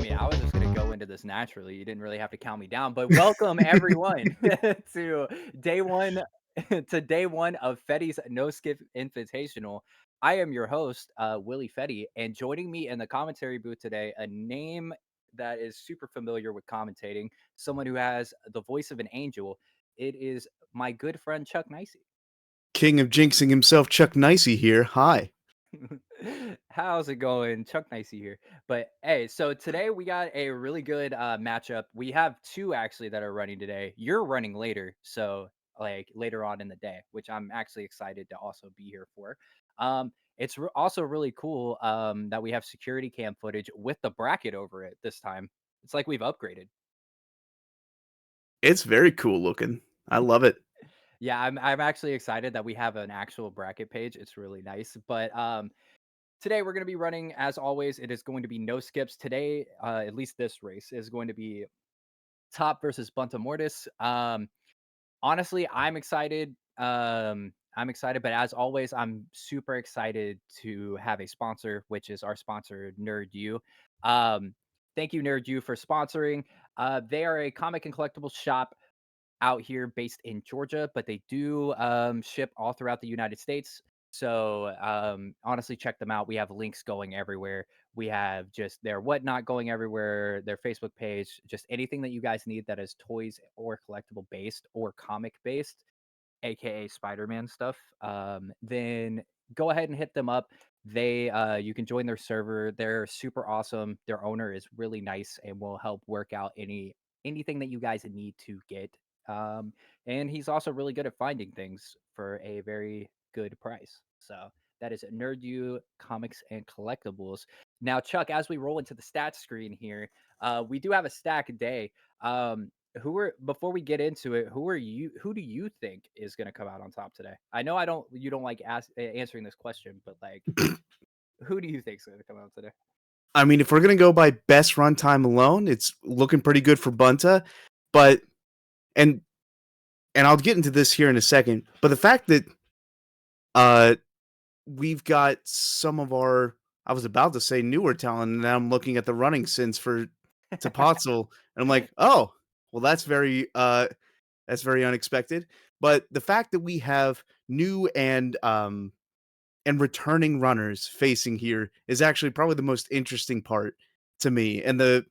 mean, I was just gonna go into this naturally. You didn't really have to count me down, but welcome everyone to day one day one of Fetty's No Skip Invitational. I am your host, Willie Fetty, and joining me in the commentary booth today, a name that is super familiar with commentating, someone who has the voice of an angel. It is my good friend Chuck Nicey. King of jinxing himself, Chuck Nicey here. Hi. How's it going? Chuck Nicey here. But hey, so today we got a really good matchup. We have two actually that are running today. You're running later, so like later on in the day, which I'm actually excited to also be here for. Also really cool that we have security cam footage with the bracket over it this time. It's like we've upgraded. It's very cool looking. I love it. Yeah, I'm actually excited that we have an actual bracket page. It's really nice. But today we're going to be running, as always, it is going to be no skips. Today, at least this race, is going to be Top versus Bunta Mortis. Honestly, I'm excited. I'm excited, but as always, I'm super excited to have a sponsor, which is our sponsor, Nerd U. Um, thank you, Nerd U, for sponsoring. They are a comic and collectibles shop out here based in Georgia, but they do ship all throughout the United States. So honestly, check them out. We have links going everywhere. We have just their whatnot going everywhere, their Facebook page, just anything that you guys need that is toys or collectible based or comic based, aka Spider-Man stuff, then go ahead and hit them up. You can join their server. They're super awesome. Their owner is really nice and will help work out anything that you guys need to get. Um, and he's also really good at finding things for a very good price. So that is NerdU Comics and Collectibles. Now, Chuck, as we roll into the stats screen here, we do have a stack day. Who are Before we get into it, who do you think is going to come out on top today? I know you don't like answering this question, but like who do you think is going to come out today? I mean, if we're gonna go by best runtime alone, it's looking pretty good for Bunta. But and and I'll get into this here in a second. But the fact that uh we've got some of our, I was about to say newer talent, and now I'm looking at the running since for Tapatzel, and I'm like, oh, well, that's very unexpected. But the fact that we have new and returning runners facing here is actually probably the most interesting part to me. And the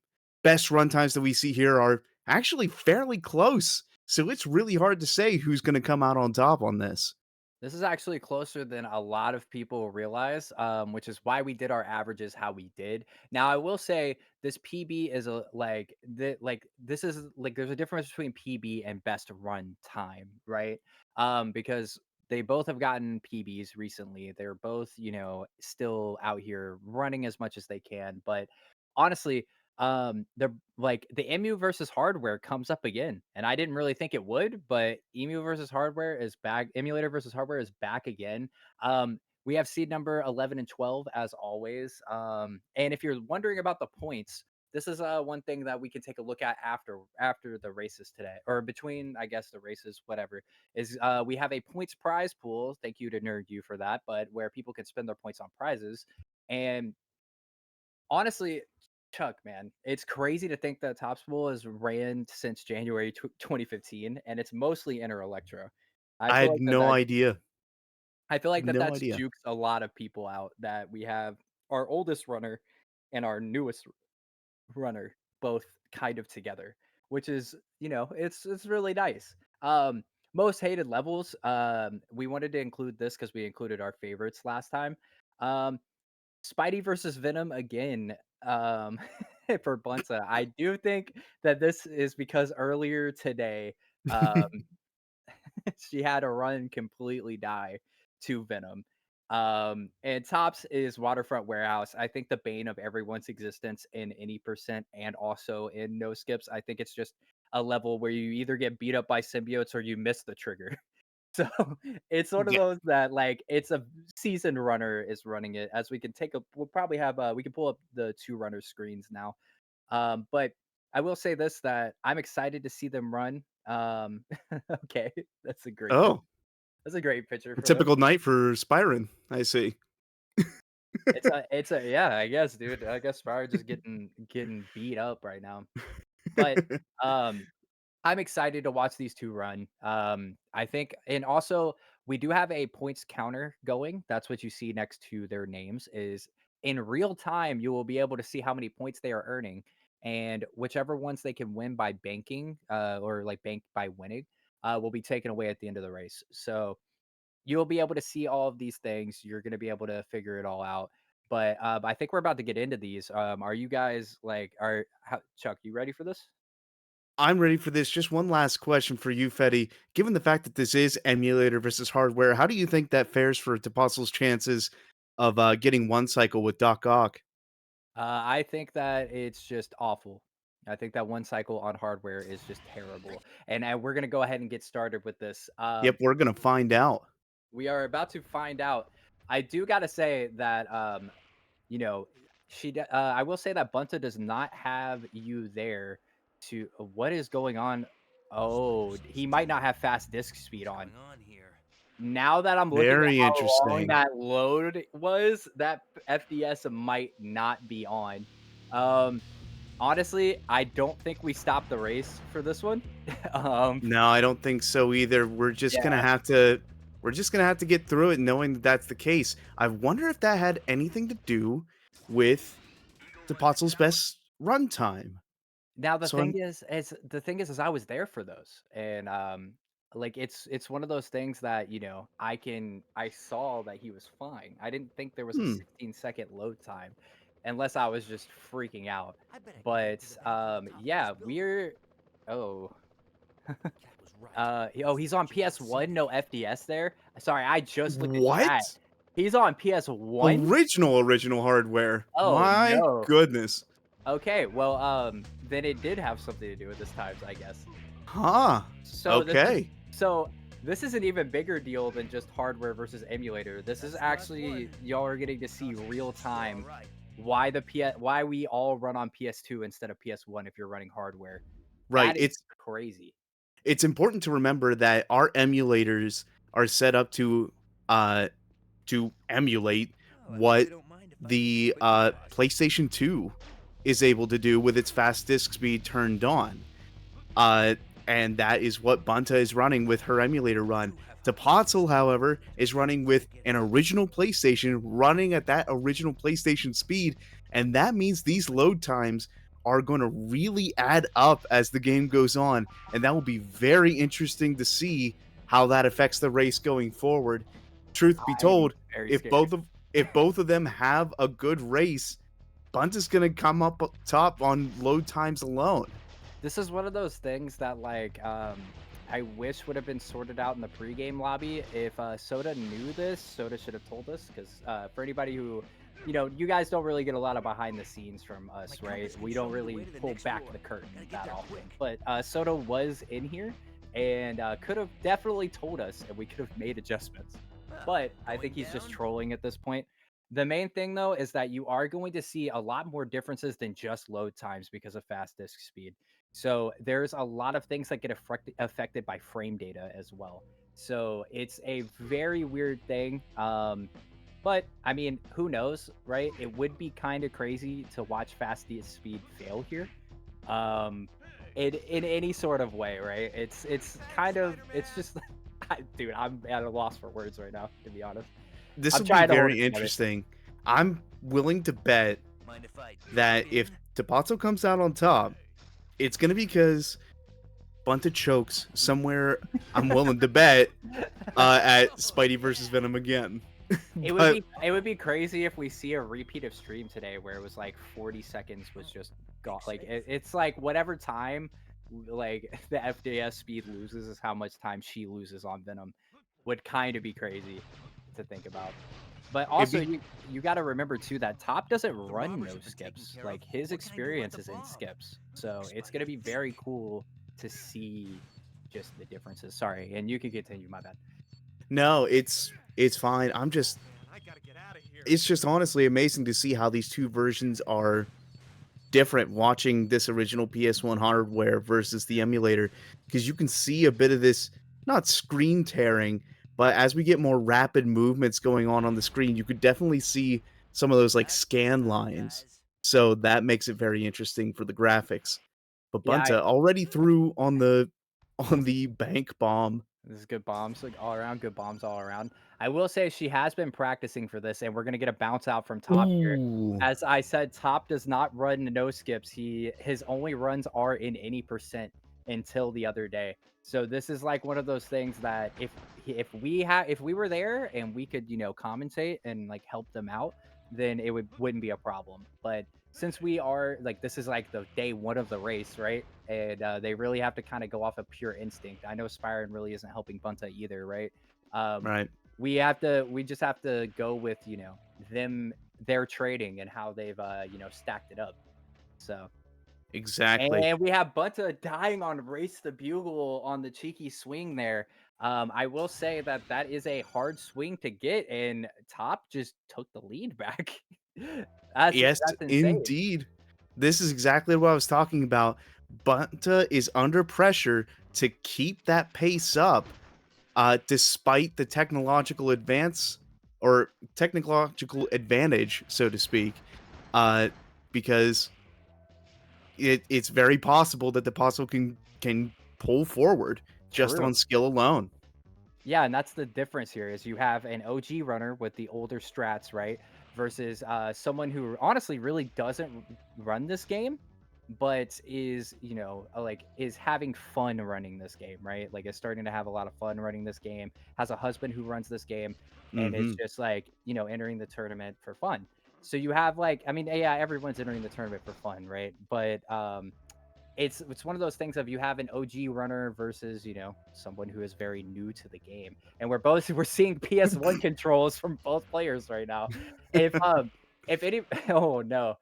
best run times that we see here are actually fairly close. So it's really hard to say who's going to come out on top on this. This is actually closer than a lot of people realize, which is why we did our averages how we did. Now, I will say this PB is this is like there's a difference between PB and best run time, right? Because they both have gotten PBs recently. They're both, still out here running as much as they can. But honestly, they're like the emu versus hardware comes up again, and I didn't really think it would, but emu versus hardware is back. Emulator versus hardware is back again. We have seed number 11 and 12 as always. And if you're wondering about the points, this is one thing that we can take a look at after the races today, or between, I guess, the races, whatever. Is we have a points prize pool. Thank you to Nerd U for that, but where people can spend their points on prizes. And honestly, Chuck, man, it's crazy to think that Top Spool has ran since January 2015, and it's mostly Inter Electro. I I feel had like that no that idea. I feel like that No that's idea. juked a lot of people out that we have our oldest runner and our newest runner both kind of together, which is, it's really nice. Most hated levels. We wanted to include this because we included our favorites last time. Um, Spidey versus Venom again, for Bunta. I do think that this is because earlier today, um, she had a run completely die to Venom. And Tops is Waterfront Warehouse. I think the bane of everyone's existence in any percent and also in no skips. I think it's just a level where you either get beat up by symbiotes or you miss the trigger. So it's one of Yeah. those that like it's a seasoned runner is running it. As we can we'll probably have we can pull up the two runner screens now. But I will say this that I'm excited to see them run. Okay, that's a great Oh, that's a great picture a for them. typical night for Spyron, I see. It's a yeah, I guess, dude. I guess Spire just getting beat up right now. But, um, I'm excited to watch these 2 run. I think and also, we do have a points counter going. That's what you see next to their names is in real time, you will be able to see how many points they are earning, and whichever ones they can win by banking, or, like, bank by winning, will be taken away at the end of the race. So, you'll be able to see all of these things. You're gonna be able to figure it all out. But, I think we're about to get into these. Are you guys, like are how Chuck, you ready for this? I'm ready for this. Just one last question for you, Fetty. Given the fact that this is emulator versus hardware, how do you think that fares for Topazzel's chances of getting one cycle with Doc Ock? I think that it's just awful. I think that one cycle on hardware is just terrible. And we're gonna go ahead and get started with this. Yep, we're gonna find out. We are about to find out. I do gotta say that you know, I will say that Bunta does not have you there to what is going on? Oh, he might not have fast disk speed on. Now that I'm looking at Very how long interesting. that load was, that FDS might not be on. Um, Honestly, I don't think we stopped the race for this one. Um, No, I don't think so either. yeah. We're just gonna have to get through it knowing that that's the case. I wonder if that had anything to do with Topazzel's best runtime. Now the So thing I'm is I was there for those, and like it's one of those things that I saw that he was fine. I didn't think there was a hmm. 16-second load time, unless I was just freaking out. But yeah, we're oh oh, he's on PS1, no FDS there. Sorry, I just looked at chat. What? He's on PS1. Original hardware. Oh My no. goodness. Okay, well, then it did have something to do with this times, I guess. Huh. So this is Okay. so this is an even bigger deal than just hardware versus emulator. This is actually y'all are getting to see real time why we all run on PS2 instead of PS1 if you're running hardware. Right. That is crazy. It's important to remember that our emulators are set up uh to emulate what the PlayStation 2 is able to do with its fast disk speed turned on. Uh, and that is what Bunta is running with her emulator run. Topotzel, however, is running with an original PlayStation running at that original PlayStation speed, and that means these load times are going to really add up as the game goes on, and that will be very interesting to see how that affects the race going forward. Truth be I'm told, very if scared. both of them have a good race, Bunta's going to come up top on load times alone. This is one of those things that I wish would have been sorted out in the pregame lobby. If Soda knew this, Soda should have told us because for anybody who you guys don't really get a lot of behind the scenes from us, right? We don't really pull back the curtain that often. But Soda was in here and could have definitely told us and we could have made adjustments. But I think he's just trolling at this point. The main thing though is that you are going to see a lot more differences than just load times because of fast disk speed. So there's a lot of things that get affected by frame data as well. So it's a very weird thing. But I mean, who knows, right? It would be kind of crazy to watch fastest speed fail here. Um, in any sort of way, right? It's kind of it's just, dude, I'm at a loss for words right now, to be honest. This I'm will be trying to hold it very together. interesting. I'm willing to bet that if Tapazzo comes out on top, it's gonna be because Bunta chokes somewhere. I'm willing to bet at Spidey versus Venom again. But It would be crazy if we see a repeat of stream today where it was like 40 seconds was just gone. Like it's like whatever time like the FDS speed loses is how much time she loses on Venom would kind of be crazy to think about. But it'd also be you got to remember too that Top doesn't run no skips. Like his experience is in skips. So it's going to be very cool to see just the differences. Sorry, and you can continue, my bad. no, it's fine. It's just honestly amazing to see how these two versions are different watching this original PS1 hardware versus the emulator because you can see a bit of this not screen tearing, but as we get more rapid movements going on the screen, you could definitely see some of those like scan lines. So that makes it very interesting for the graphics. But Yeah, Bunta already threw on the bank bomb. this is good bombs, like, all around, good bombs all around. I will say she has been practicing for this, and we're gonna get a bounce out from Top here. Ooh, As I said, Top does not run no skips. His only runs are in any percent until the other day. So this is like one of those things that if we were there and we could, commentate and like help them out, then it wouldn't be a problem. But since we are like this is like the day one of the race, right? And they really have to kind of go off of pure instinct. I know Spyron really isn't helping Bunta either, right? Um, right. we just have to go with their trading and how they've stacked it up. So Exactly. and we have Bunta dying on Race the Bugle on the cheeky swing there. I will say that that is a hard swing to get, and Top just took the lead back. Yes, That's insane. indeed. This is exactly what I was talking about. Bunta is under pressure to keep that pace up, despite the technological advantage, so to speak, uh, because it's very possible that the possible can pull forward just True. on skill alone. Yeah, and that's the difference here is you have an OG runner with the older strats, right? Versus someone who honestly really doesn't run this game, but is, like is having fun running this game, right? Like is starting to have a lot of fun running this game, has a husband who runs this game, and is Mhm. just like, entering the tournament for fun. So you have like, I mean, yeah, everyone's entering the tournament for fun, right? But it's one of those things of you have an OG runner versus, someone who is very new to the game. And we're seeing PS1 controls from both players right now. If any oh no.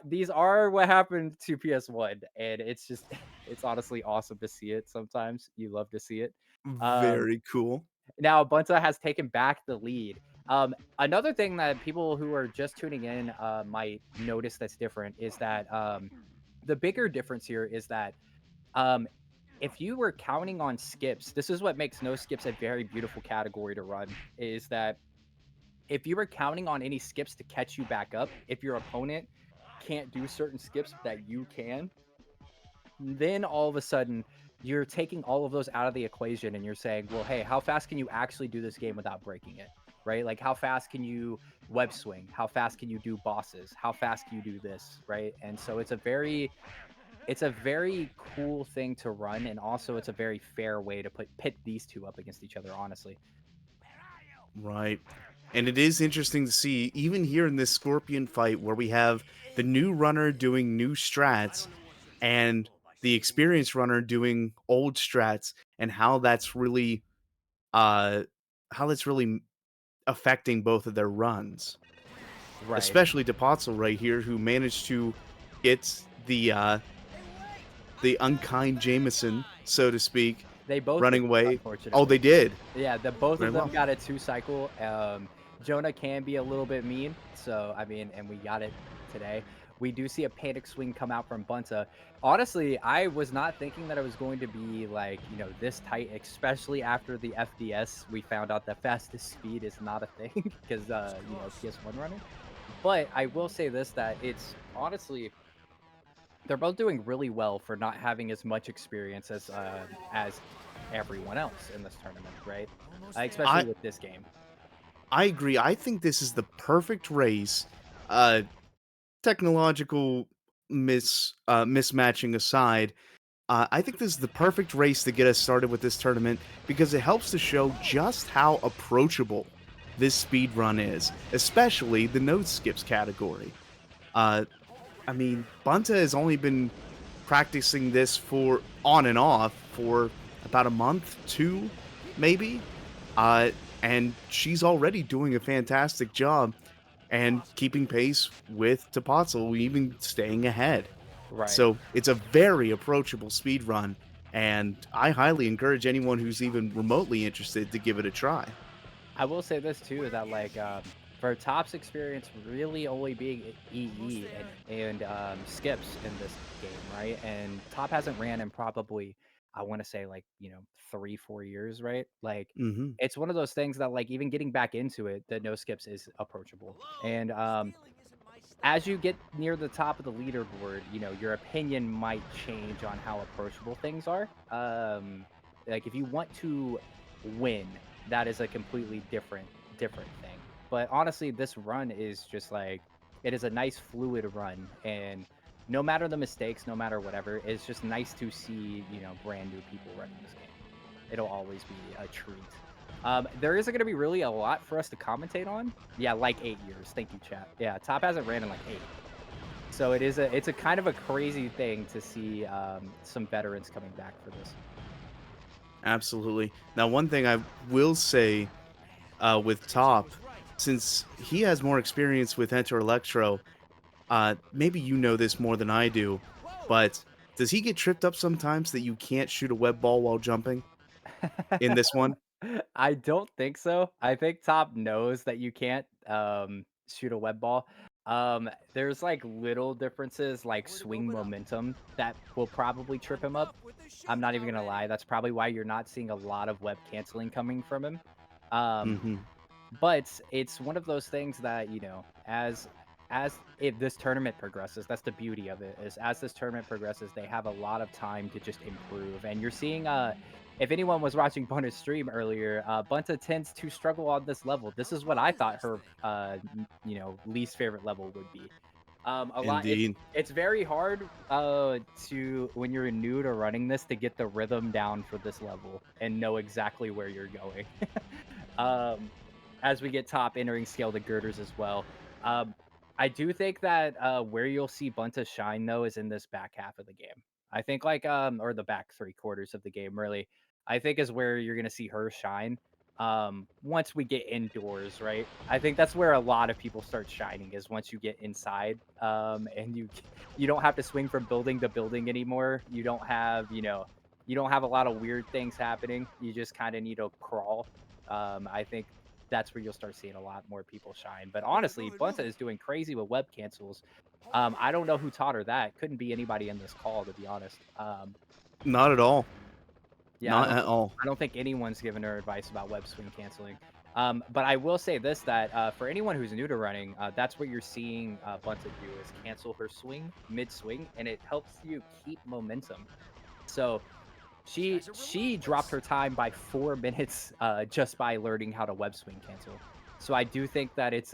These are what happened to PS1 and it's just it's honestly awesome to see it sometimes. You love to see it. Um Very cool. Now Bunta has taken back the lead. Another thing that people who are just tuning in might notice that's different is that the bigger difference here is that um, if you were counting on skips, this is what makes no skips a very beautiful category to run. Is that if you were counting on any skips to catch you back up, if your opponent can't do certain skips that you can, then all of a sudden you're taking all of those out of the equation and you're saying, well, hey, how fast can you actually do this game without breaking it? Right? Like, how fast can you web swing? How fast can you do bosses? How fast can you do this? Right? And so it's a very cool thing to run, and also it's a very fair way to pit these two up against each other, honestly. Right. And it is interesting to see, even here in this Scorpion fight, where we have the new runner doing new strats and the experienced runner doing old strats, and uh how that's really affecting both of their runs. Right. Especially DePotzel right here, who managed to get the unkind Jameson, so to speak, They both did, running away. Oh, unfortunately. they did. Yeah, the both Very of them well. got a 2 cycle. Jonah can be a little bit mean, so I mean, and we got it today. We do see a panic swing come out from Bunta. Honestly, I was not thinking that it was going to be like, this tight, especially after the FDS. We found out that fastest speed is not a thing because PS1 running. But I will say this, that it's honestly they're both doing really well for not having as much experience as everyone else in this tournament, right? Especially I with this game. I agree. I think this is the perfect race. Technological mismatching aside, I think this is the perfect race to get us started with this tournament because it helps to show just how approachable this speed run is, especially the no skips category. Uh, I mean, Bunta has only been practicing this for on and off for about a month, two, maybe. Uh, and she's already doing a fantastic job and keeping pace with Topotzel, even staying ahead. Right. So it's a very approachable speed run, and I highly encourage anyone who's even remotely interested to give it a try. I will say this too, that like for Top's experience really only being EE and skips in this game, right? And Top hasn't ran in probably I want to say like, 3, 4 years, right? Like Hmm. it's one of those things that like even getting back into it, the no skips is approachable. And as you get near the top of the leaderboard, your opinion might change on how approachable things are. Like if you want to win, that is a completely different thing. But honestly, this run is just like it is a nice fluid run, and no matter the mistakes, no matter whatever, it's just nice to see, brand new people running this game. It'll always be a treat. There isn't going to be really a lot for us to commentate on. Yeah, like 8 years. Thank you, chat. Yeah, top hasn't ran in like eight. So it's a kind of a crazy thing to see some veterans coming back for this. Absolutely. Now, one thing I will say with Top, since he has more experience with Enter Electro, maybe you know this more than I do, but does he get tripped up sometimes that you can't shoot a web ball while jumping in this one? I don't think so. I think Top knows that you can't shoot a web ball. There's like little differences like swing momentum that will probably trip him up. I'm not even gonna lie. That's probably why you're not seeing a lot of web canceling coming from him. Um, Hmm. but it's one of those things that, as if this tournament progresses, that's the beauty of it, is as this tournament progresses, they have a lot of time to just improve. And you're seeing if anyone was watching Bunta's stream earlier, Bunta tends to struggle on this level. This is what I thought her least favorite level would be. A lot Indeed. it's very hard to when you're new to running this to get the rhythm down for this level and know exactly where you're going. um as we get top entering scale the girders as well. Um, I do think that where you'll see Bunta shine though is in this back half of the game. I think like or the back 3 quarters of the game really. I think is where you're gonna see her shine. Once we get indoors, right? I think that's where a lot of people start shining is once you get inside. And you don't have to swing from building to building anymore. You don't have a lot of weird things happening. You just kind of need to crawl. I think that's where you'll start seeing a lot more people shine. But honestly, Bunta is doing crazy with web cancels. I don't know who taught her that. Couldn't be anybody in this call, to be honest. Not at all. Yeah, Not at all. I don't think anyone's given her advice about web swing canceling. But I will say this that for anyone who's new to running, that's what you're seeing Bunta do is cancel her swing mid swing, and it helps you keep momentum. So she dropped her time by 4 minutes just by learning how to web swing cancel. So I do think that it is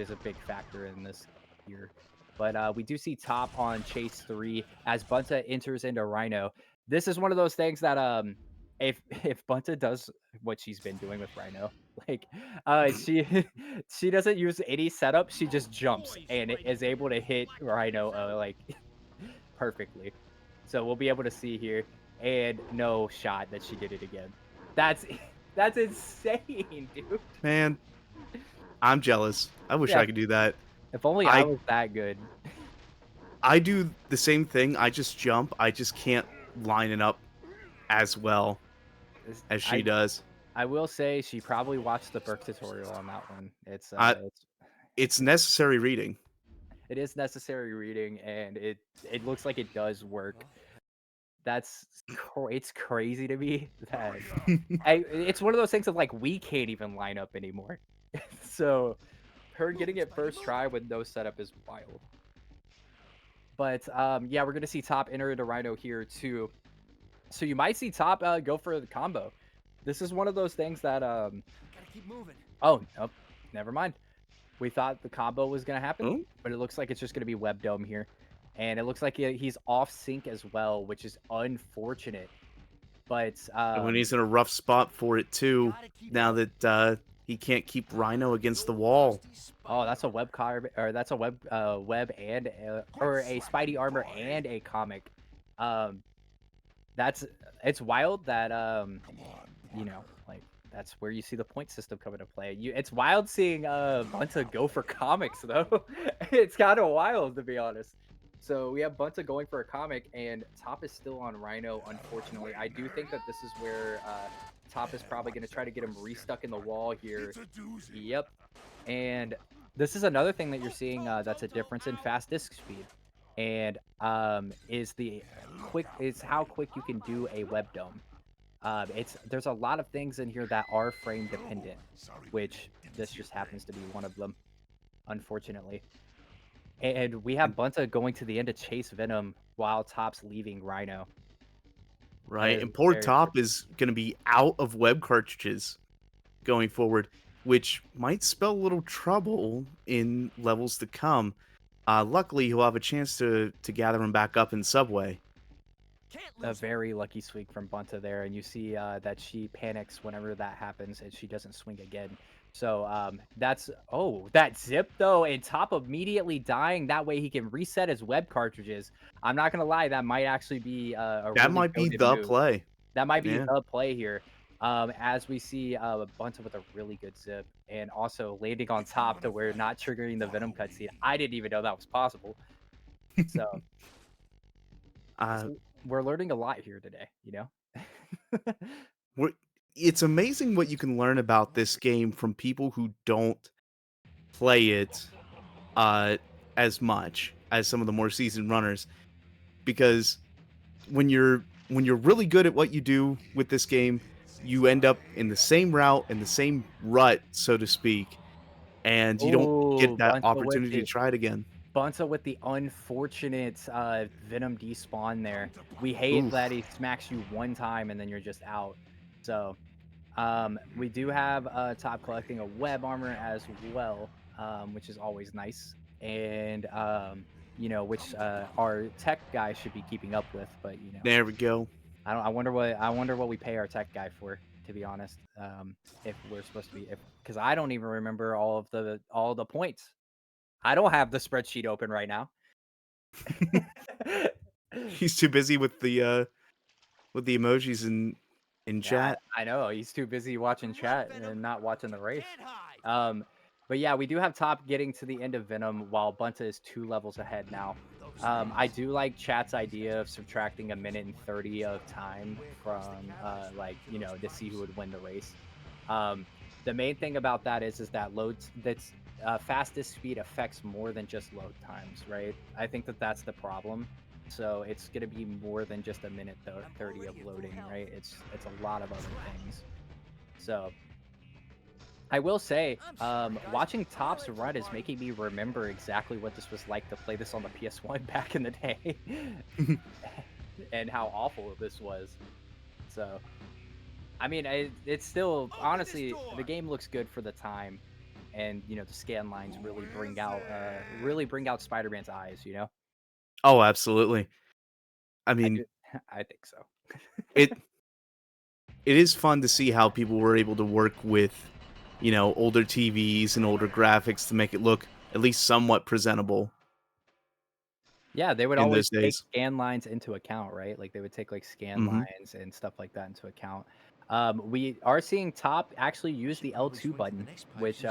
a big factor in this here. But we do see top on chase 3 as Bunta enters into Rhino. This is one of those things that if if Bunta does what she's been doing with Rhino, like she she doesn't use any setup, she just jumps and is able to hit Rhino like perfectly. So we'll be able to see here, and no shot that she did it again. That's that's insane, dude. Man, I'm jealous. I wish Yeah, I could do that. if only I I was that good. I do the same thing. I just jump. I just can't line it up as well This- as she I does. I will say she probably watched the Burke tutorial on that one. I It's necessary reading. It is necessary reading, and it looks like it does work. It's crazy to me that it's one of those things of like we can't even line up anymore. So her getting it first try with no setup is wild. But yeah, we're gonna see top enter into Rhino here too. So you might see top go for the combo. This is one of those things that oh nope, never mind. We thought the combo was gonna happen, Oh, but it looks like it's just gonna be web dome here. And it looks like he's off sync as well, which is unfortunate. But when he's in a rough spot for it too, now that he can't keep Rhino against the wall. oh, that's a web carb, or that's a web and or a Spidey armor and a comic. Um, that's it's wild that like that's where you see the point system come into play. It's wild seeing Bunta go for comics though. It's kind of wild to be honest. So we have Bunta going for a comic, and Top is still on Rhino. Unfortunately, I do think that this is where Top is probably going to try to get him restuck in the wall here. Yep, and this is another thing that you're seeing that's a difference in fast disc speed. and is how quick you can do a web dome. There's a lot of things in here that are frame dependent, which this just happens to be one of them, unfortunately. And we have And Bunta going to the end to chase Venom while Top's leaving Rhino. That right, is and poor very Top is going to be out of web cartridges going forward, which might spell a little trouble in levels to come. Luckily, he'll have a chance to gather him back up in Subway. a very lucky swing from Bunta there, and you see that she panics whenever that happens, and she doesn't swing again. So that zip though, and Top immediately dying. That way he can reset his web cartridges. I'm not gonna lie, that might actually be a That really might be goated the move. play. That might be Yeah. the play here. As we see Bunta with a really good zip, and also landing on top to where not triggering the Venom cutscene. I didn't even know that was possible. So uh, we're learning a lot here today, you know? we're, it's amazing what you can learn about this game from people who don't play it uh, as much as some of the more seasoned runners. Because when you're really good at what you do with this game, you end up in the same route and the same rut, so to speak, and you don't get Oh, that opportunity to try it again. Bunta with the unfortunate Venom despawn there. We hate that Oof. he smacks you one time and then you're just out. So we do have Top collecting a web armor as well, which is always nice. And which our tech guy should be keeping up with, but There we go. I wonder what we pay our tech guy for, to be honest. If we're supposed to be if because I don't even remember all the points. I don't have the spreadsheet open right now. He's too busy with the emojis in Yeah, chat. I know, he's too busy watching chat and not watching the race. Um, but yeah, we do have Top getting to the end of Venom while Bunta is 2 levels ahead now. I do like chat's idea of subtracting a minute and 30 of time from, to see who would win the race. Um, the main thing about that is that fastest speed affects more than just load times, right? I think that's the problem. So it's gonna be more than just a minute 30 of loading, right? It's a lot of other things. So I will say, watching Top's run is making me remember exactly what this was like to play this on the PS1 back in the day, and how awful this was. So I mean, it's still honestly the game looks good for the time, and the scan lines really bring out Spider-Man's eyes. Oh, absolutely. I I mean, do, I think so. it it is fun to see how people were able to work with, older TVs and older graphics to make it look at least somewhat presentable Yeah, they would in always those take days. scan lines into account, right? Like, they would take, like, scan Mhm. lines and stuff like that into account. We are seeing Top actually use the L2 button, which,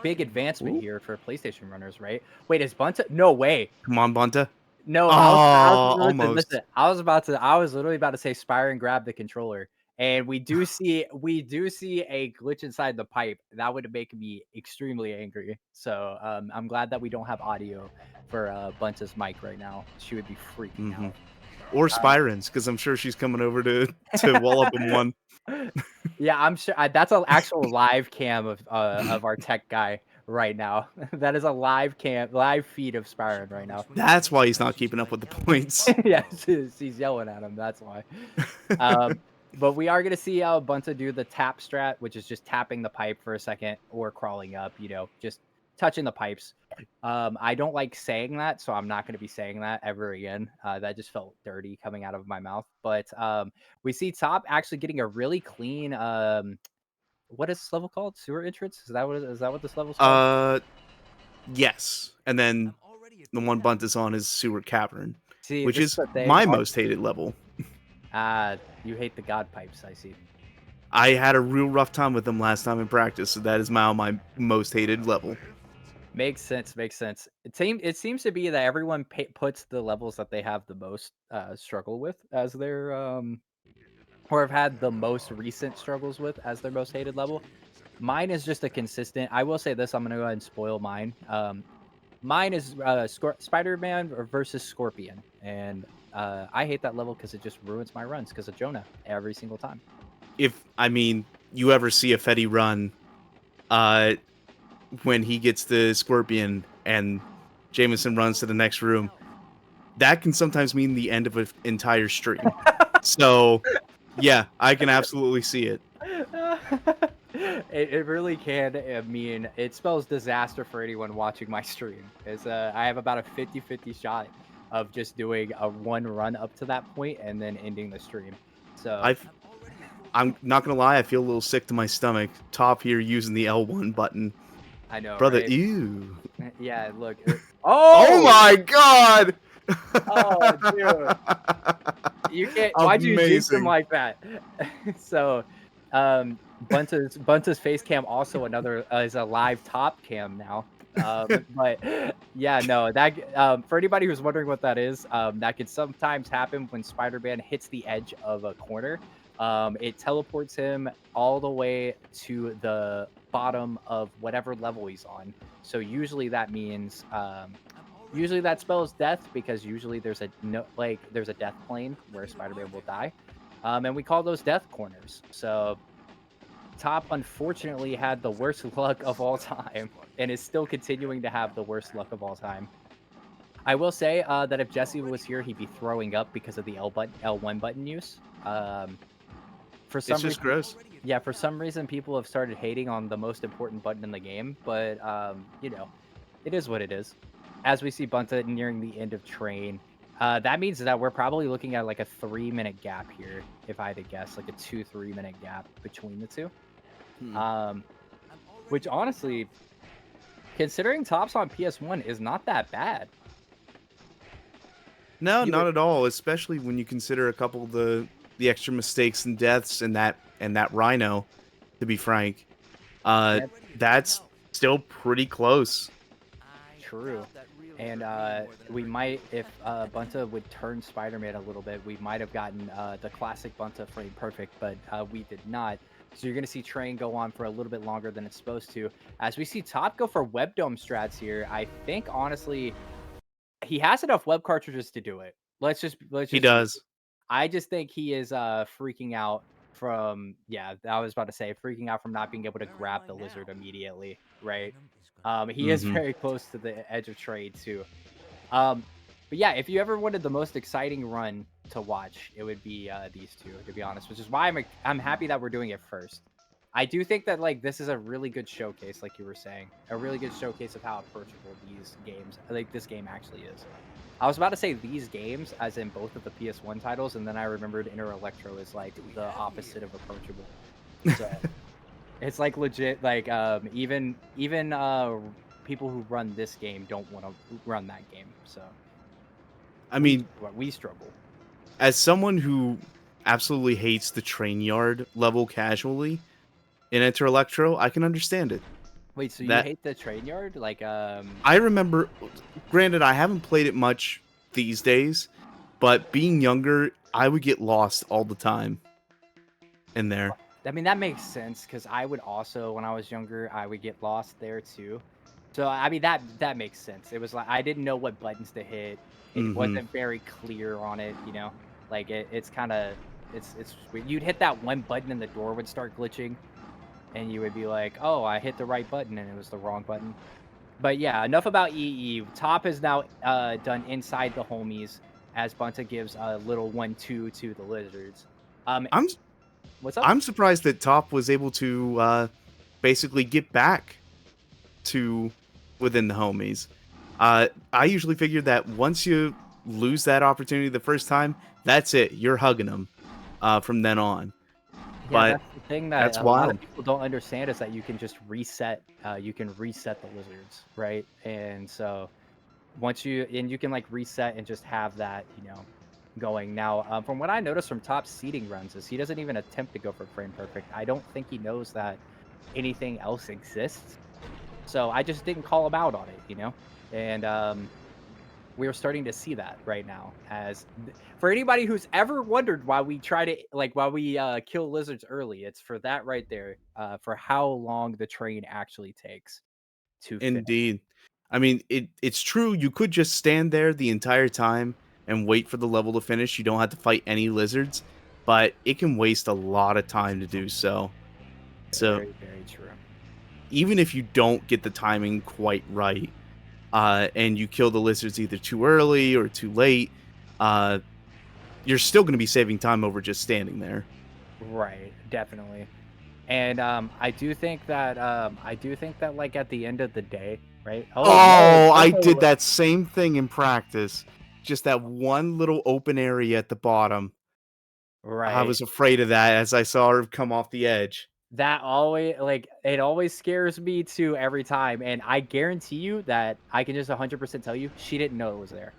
big advancement Ooh, here for PlayStation runners, right? Wait, is Bunta no way. come on, Bunta. No, Oh, almost. listen, I was literally about to say Spire and grab the controller, and we do see a glitch inside the pipe. That would make me extremely angry. So, I'm glad that we don't have audio for, Bunta's mic right now. She would be freaking Mhm. out. Or Um Spirens, because I'm sure she's coming over to wall up him one. Yeah, I'm sure that's an actual live cam of our tech guy right now. That is a live feed of Spyron right now. That's why he's not keeping up with the points. Yeah, she's yelling at him, that's why. Um, but we are gonna see how Bunta do the tap strat, which is just tapping the pipe for a second or crawling up, just touching the pipes. I don't like saying that, so I'm not gonna be saying that ever again. That just felt dirty coming out of my mouth. But we see Top actually getting a really clean what is this level called? Sewer entrance? Is that what this level's called? Uh, yes. And then the one Bunta's on is Sewer Cavern, See, which this is is the thing. my most hated level. You hate the god pipes, I see. I had a real rough time with them last time in practice, so that is now my most hated level. Makes sense, makes sense. It seems to be that everyone puts the levels that they have the most struggle with as their or have had the most recent struggles with as their most hated level. Mine is just a consistent. I will say this. I'm gonna go ahead and spoil mine. Mine is Spider-Man versus Scorpion, and I hate that level because it just ruins my runs because of Jonah every single time. If I mean, you ever see a Fetty run, uh, when he gets the Scorpion and Jameson runs to the next room, that can sometimes mean the end of an entire stream. So, yeah, I can absolutely see it. It really can. I mean, it spells disaster for anyone watching my stream. Is I have about a 50-50 shot of just doing a one run up to that point and then ending the stream. So I've I'm not gonna lie, I feel a little sick to my stomach. Top here using the L1 button. I know, Brother, right? ew. Yeah, look. Oh Oh, my god! oh, dude. You can't. Why'd you jinx him Amazing. like that? So, Bunta's face cam also another is a live top cam now. But yeah, no, for anybody who's wondering what that is, that can sometimes happen when Spider-Man hits the edge of a corner. It teleports him all the way to the bottom of whatever level he's on. So usually that means usually that spells death because usually there's a no like there's a death plane where Spider-Man will die. And we call those death corners. So Top unfortunately had the worst luck of all time and is still continuing to have the worst luck of all time. I will say that if Jesse was here, he'd be throwing up because of the L1 button use. For It's some just reason, gross. yeah, for some reason, people have started hating on the most important button in the game, but it is what it is. As we see Bunta nearing the end of train, that means that we're probably looking at like a 3 minute gap here, if I had to guess, like a 2 3 minute gap between the two. Hmm. Um, which honestly, considering tops on PS1 is not that bad. No, Either not at all, especially when you consider a couple of the extra mistakes and deaths and that Rhino, to be frank. Uh yeah, that's still pretty close. true. And we might, if Bunta would turn Spider-Man a little bit, we might have gotten the classic Bunta frame perfect, but we did not. So you're going to see Train go on for a little bit longer than it's supposed to. As we see Top go for web dome strats here, I think honestly he has enough web cartridges to do it. Let's He just use it. does. I just think he is freaking out from I was about to say freaking out from not being able to grab the lizard immediately, right? He is Mhm. very close to the edge of trade too. Um, but yeah, if you ever wanted the most exciting run to watch, it would be these two, to be honest. Which is why I'm happy that we're doing it first. I do think that like this is a really good showcase, like you were saying, a really good showcase of how approachable these games, like this game actually is. I was about to say these games, as in both of the PS1 titles, and then I remembered Inter Electro is like the opposite of approachable. So it's like legit, like even people who run this game don't want to run that game. So I mean, we struggle. as someone who absolutely hates the train yard level casually in Enter Electro, I can understand it. Wait, so you That hate the train yard? Like I remember, granted, I haven't played it much these days, but being younger, I would get lost all the time in there. I mean that makes sense because I would also when I was younger I would get lost there too. So I mean that makes sense. It was like I didn't know what buttons to hit. It Hmm. wasn't very clear on it, Like it's kind of it's weird. You'd hit that one button and the door would start glitching and you would be like, "Oh, I hit the right button and it was the wrong button." But yeah, enough about EE. Top is now done inside the homies as Bunta gives a little 1-2 to the lizards. Um, I'm what's up? I'm surprised that Top was able to basically get back to within the homies. I usually figured that once you lose that opportunity the first time, that's it. You're hugging them from then on. Yeah, But that's the thing that that's a lot of wild. people don't understand is that you can just reset. You can reset the lizards, right? And so you can like reset and just have that, going. Now, from what I noticed from top seeding runs is he doesn't even attempt to go for frame perfect. I don't think he knows that anything else exists. So I just didn't call him out on it. And we're starting to see that right now for anybody who's ever wondered why we try to why we kill lizards early, it's for that right there, for how long the train actually takes to finish. Indeed. I mean, it's true. You could just stand there the entire time and wait for the level to finish. You don't have to fight any lizards, but it can waste a lot of time to do so. So Very, very true. even if you don't get the timing quite right, and you kill the lizards either too early or too late, uh, you're still going to be saving time over just standing there. Right, definitely. And I do think that like at the end of the day, right? Oh no, Oh, I did careful. that same thing in practice. Just that one little open area at the bottom. I Right. was afraid of that as I saw her come off the edge. That always like it always scares me too every time. And I guarantee you that I can just 100% tell you she didn't know it was there.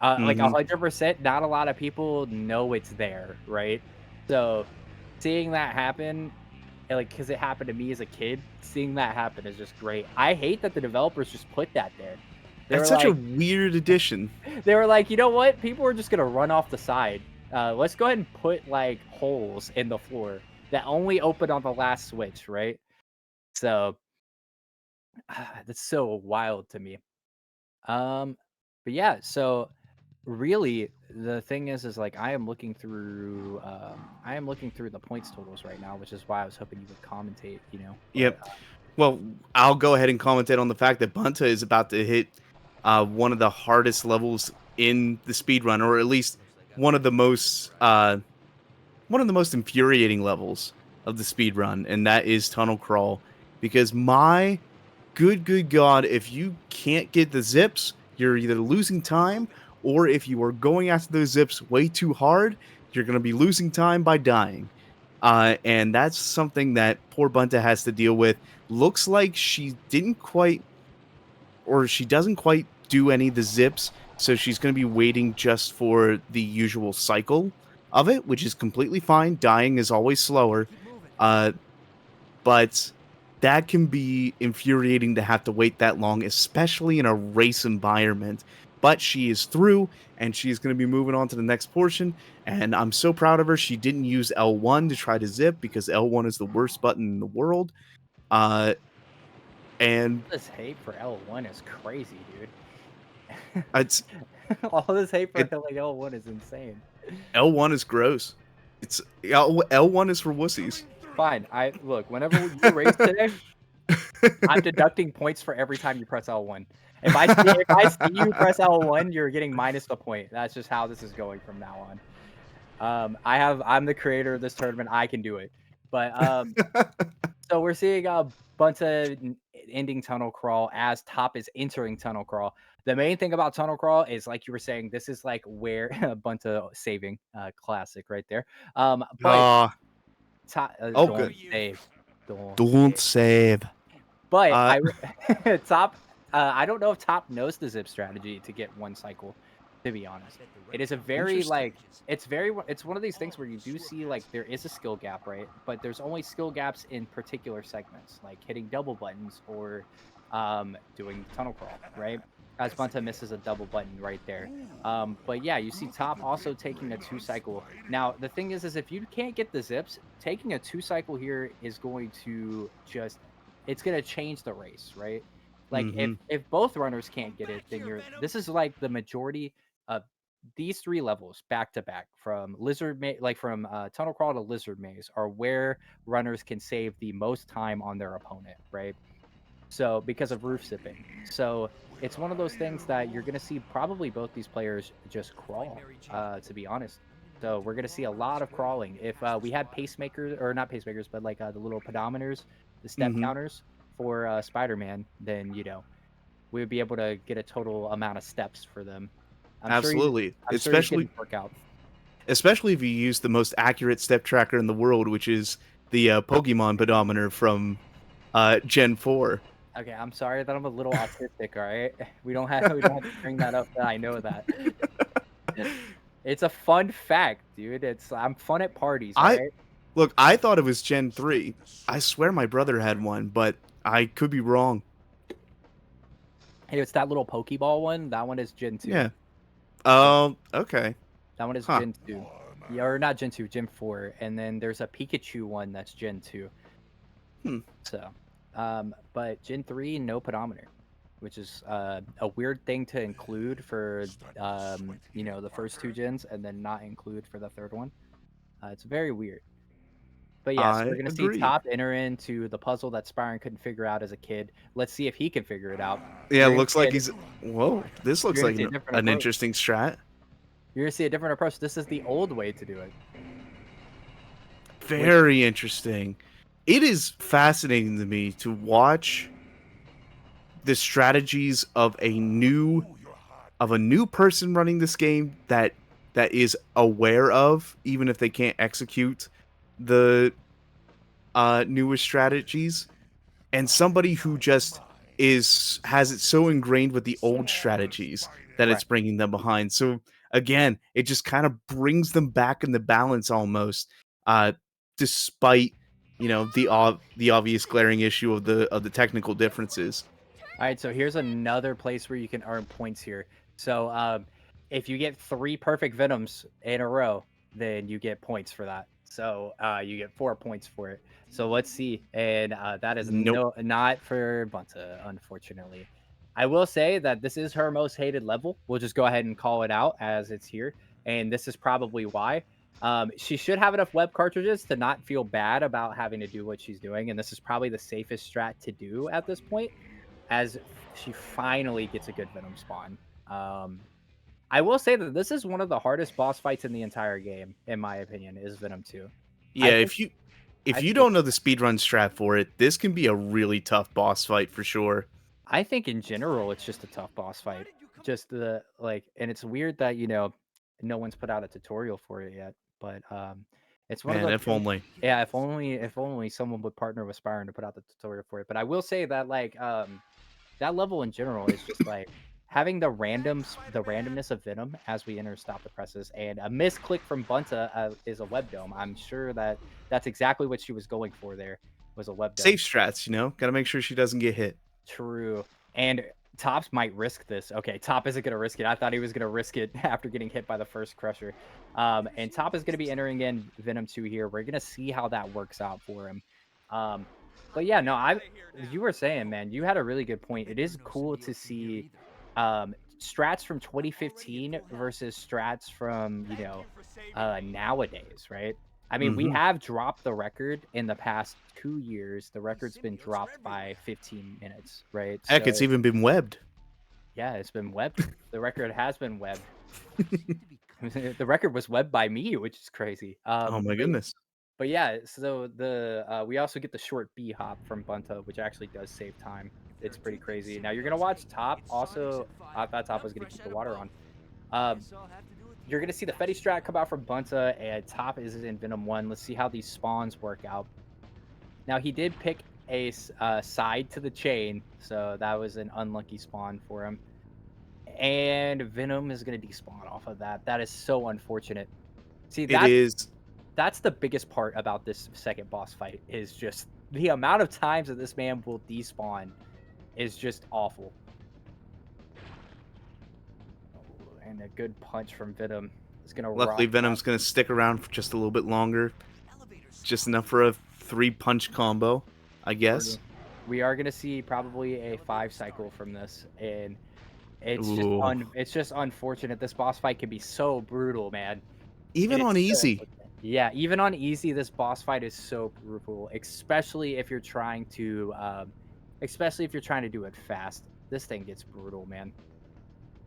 Like Mhm. 100%, not a lot of people know it's there, right? So seeing that happen, like, because it happened to me as a kid, seeing that happen is just great. I hate that the developers just put that there. They That's were such a like, weird addition. you know what? People are just gonna run off the side. Let's go ahead and put like holes in the floor that only open on the last switch, right? So that's so wild to me. Um, but yeah, so really the thing is like I am looking through the points totals right now, which is why I was hoping you would commentate, you know. But Yep. Well, I'll go ahead and commentate on the fact that Bunta is about to hit one of the hardest levels in the speed run, or at least one of the most infuriating levels of the speed run, and that is tunnel crawl. Because my good god, if you can't get the zips, you're either losing time, or if you are going after those zips way too hard, you're going to be losing time by dying. And that's something that poor Bunta has to deal with. Looks like she didn't quite, or she doesn't quite do any of the zips, so she's going to be waiting just for the usual cycle of it, which is completely fine. Dying is always slower. Uh, but that can be infuriating to have to wait that long, especially in a race environment. But she is through, and she's going to be moving on to the next portion. And I'm so proud of her. She didn't use L1 to try to zip because L1 is the worst button in the world. Uh, and this hate for L1 is crazy, dude. it's All this hate for it like L1 is insane. L1 is gross. It's L1 is for wussies. Fine. I look, whenever you race today, I'm deducting points for every time you press L1. If I see you press L1, you're getting minus the point. That's just how this is going from now on. I'm the creator of this tournament. I can do it. But so we're seeing a bunch of ending tunnel crawl as top is entering tunnel crawl. The main thing about tunnel crawl is like you were saying, this is like where a bunch of saving classic right there. But uh, oh, don't good. save, don't Don't save. save. But Uh, I top I don't know if top knows the zip strategy to get one cycle, to be honest. It is a very Interesting. like it's one of these things where you do see like there is a skill gap, right? But there's only skill gaps in particular segments, like hitting double buttons or doing tunnel crawl, right? As Bunta misses a double button right there. But yeah, you see top also taking a two cycle. Now the thing is if you can't get the zips, taking a two cycle here is going to just it's gonna change the race, right? Like Mhm. if both runners can't get it, then this is like the majority of these three levels back to back from like from tunnel crawl to lizard maze are where runners can save the most time on their opponent, right? So because of roof sipping. So it's one of those things that you're gonna see probably both these players just crawl, to be honest. So we're gonna see a lot of crawling. If we had pacemakers or not pacemakers, but like the little pedometers, the step Mhm. counters for Spider-Man, then we would be able to get a total amount of steps for them. I'm sure he's Absolutely. I'm sure he's getting work out. Especially if you use the most accurate step tracker in the world, which is the Pokemon pedometer from Gen 4. Okay, I'm sorry that I'm a little autistic, all right? We don't have to bring that up that I know that. It's a fun fact, dude. I'm fun at parties, all I right? look, I thought it was Gen 3. I swear my brother had one, but I could be wrong. Hey, it's that little Pokeball one. That one is Gen 2. Yeah. So Okay. that one is Huh. Gen 2. Yeah, or not Gen 2, Gen 4. And then there's a Pikachu one that's Gen 2. Hmm. So but Gen 3, no pedometer. which is a weird thing to include for the first two gens and then not include for the third one. It's very weird. But yeah, so we're I gonna see agree. Top enter into the puzzle that Spyron couldn't figure out as a kid. Let's see if he can figure it out. Yeah, You're gonna looks see like it. he's. Whoa, this You're looks gonna like see a different an approach. interesting strat. You're gonna see a different approach. This is the old way to do it, which Very interesting. It is fascinating to me to watch the strategies of a new person running this game that is aware of, even if they can't execute the newest strategies, and somebody who just has it so ingrained with the old strategies that right. it's bringing them behind. So again, it just kind of brings them back in the balance almost, uh, despite the obvious glaring issue of the technical differences. All right, so here's another place where you can earn points here. So if you get 3 perfect Venoms in a row, then you get points for that. So you get 4 points for it. So let's see, and that is Nope. not for Bunta, unfortunately. I will say that this is her most hated level. We'll just go ahead and call it out as it's here, and this is probably why. She should have enough web cartridges to not feel bad about having to do what she's doing, and this is probably the safest strat to do at this point as she finally gets a good Venom spawn. Um, I will say that this is one of the hardest boss fights in the entire game, in my opinion, is Venom 2. I Yeah, think if I you think don't know the speedrun strat for it, this can be a really tough boss fight for sure. I think in general it's just a tough boss fight. Just the and it's weird that no one's put out a tutorial for it yet, but it's one of Man, those if things. only. Yeah, if only someone would partner with Spyron to put out the tutorial for it. But I will say that that level in general is just having the randomness of Venom as we enter stop the presses, and a misclick from Bunta is a web dome. I'm sure that that's exactly what she was going for there, was a web dome. Safe strats, gotta make sure she doesn't get hit. True. And Tops might risk this. Okay, Top isn't going to risk it. I thought he was going to risk it after getting hit by the first Crusher. And Top is going to be entering in Venom 2 here. We're going to see how that works out for him. Um, but yeah, no, you were saying, man, you had a really good point. It is cool to see strats from 2015 versus strats from, nowadays, right? I mean, we Mhm. have dropped the record in the past 2 years. The record's been dropped by 15 minutes, right? Heck, it's So even been webbed. yeah, it's been webbed. The record has been webbed. The record was webbed by me, which is crazy. Oh my goodness. But yeah, so we also get the short B hop from Bunta, which actually does save time. It's pretty crazy. Now you're gonna watch Top. Also, I thought Top was gonna keep the water on. Um, you're gonna see the Fetty strat come out from Bunta, and Top is in Venom 1. Let's see how these spawns work out. Now he did pick a side to the chain, so that was an unlucky spawn for him. And Venom is gonna despawn off of that. That is so unfortunate. See, It is. that's the biggest part about this second boss fight is just the amount of times that this man will despawn is just awful. Oh, and a good punch from Venom is gonna Luckily, rock Venom's Top. gonna stick around for just a little bit longer. Just enough for a 3-punch combo, I guess. True. We are gonna see probably a 5 cycle from this, and Ooh. it's just unfortunate. This boss fight can be so brutal, man. It Even is on so easy. unfortunate. Yeah, even on easy, this boss fight is so brutal, especially if you're trying to do it fast. This thing gets brutal, man.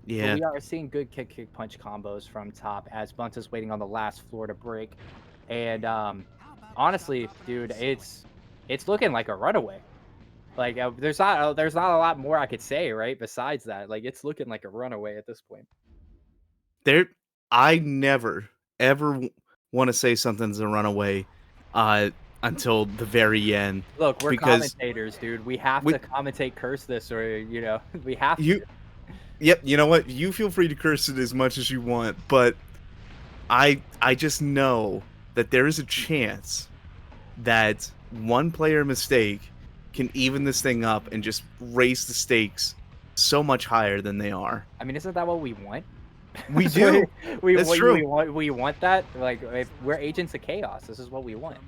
But Yeah. we are seeing good kick punch combos from Top as Bunta's waiting on the last floor to break. And honestly, dude, it's looking like a runaway. Like there's not a lot more I could say, right? Besides that, it's looking like a runaway at this point. There I never ever want to say something's a runaway uh until the very end Look, we're because commentators, dude. We have with to commentate curse this, or we have to. you yep, you know what? You feel free to curse it as much as you want, but I just know that there is a chance that one player mistake can even this thing up and just raise the stakes so much higher than they are. I mean, isn't that what we want? We So do. That's true. we want that. Like, if we're agents of chaos, this is what we want.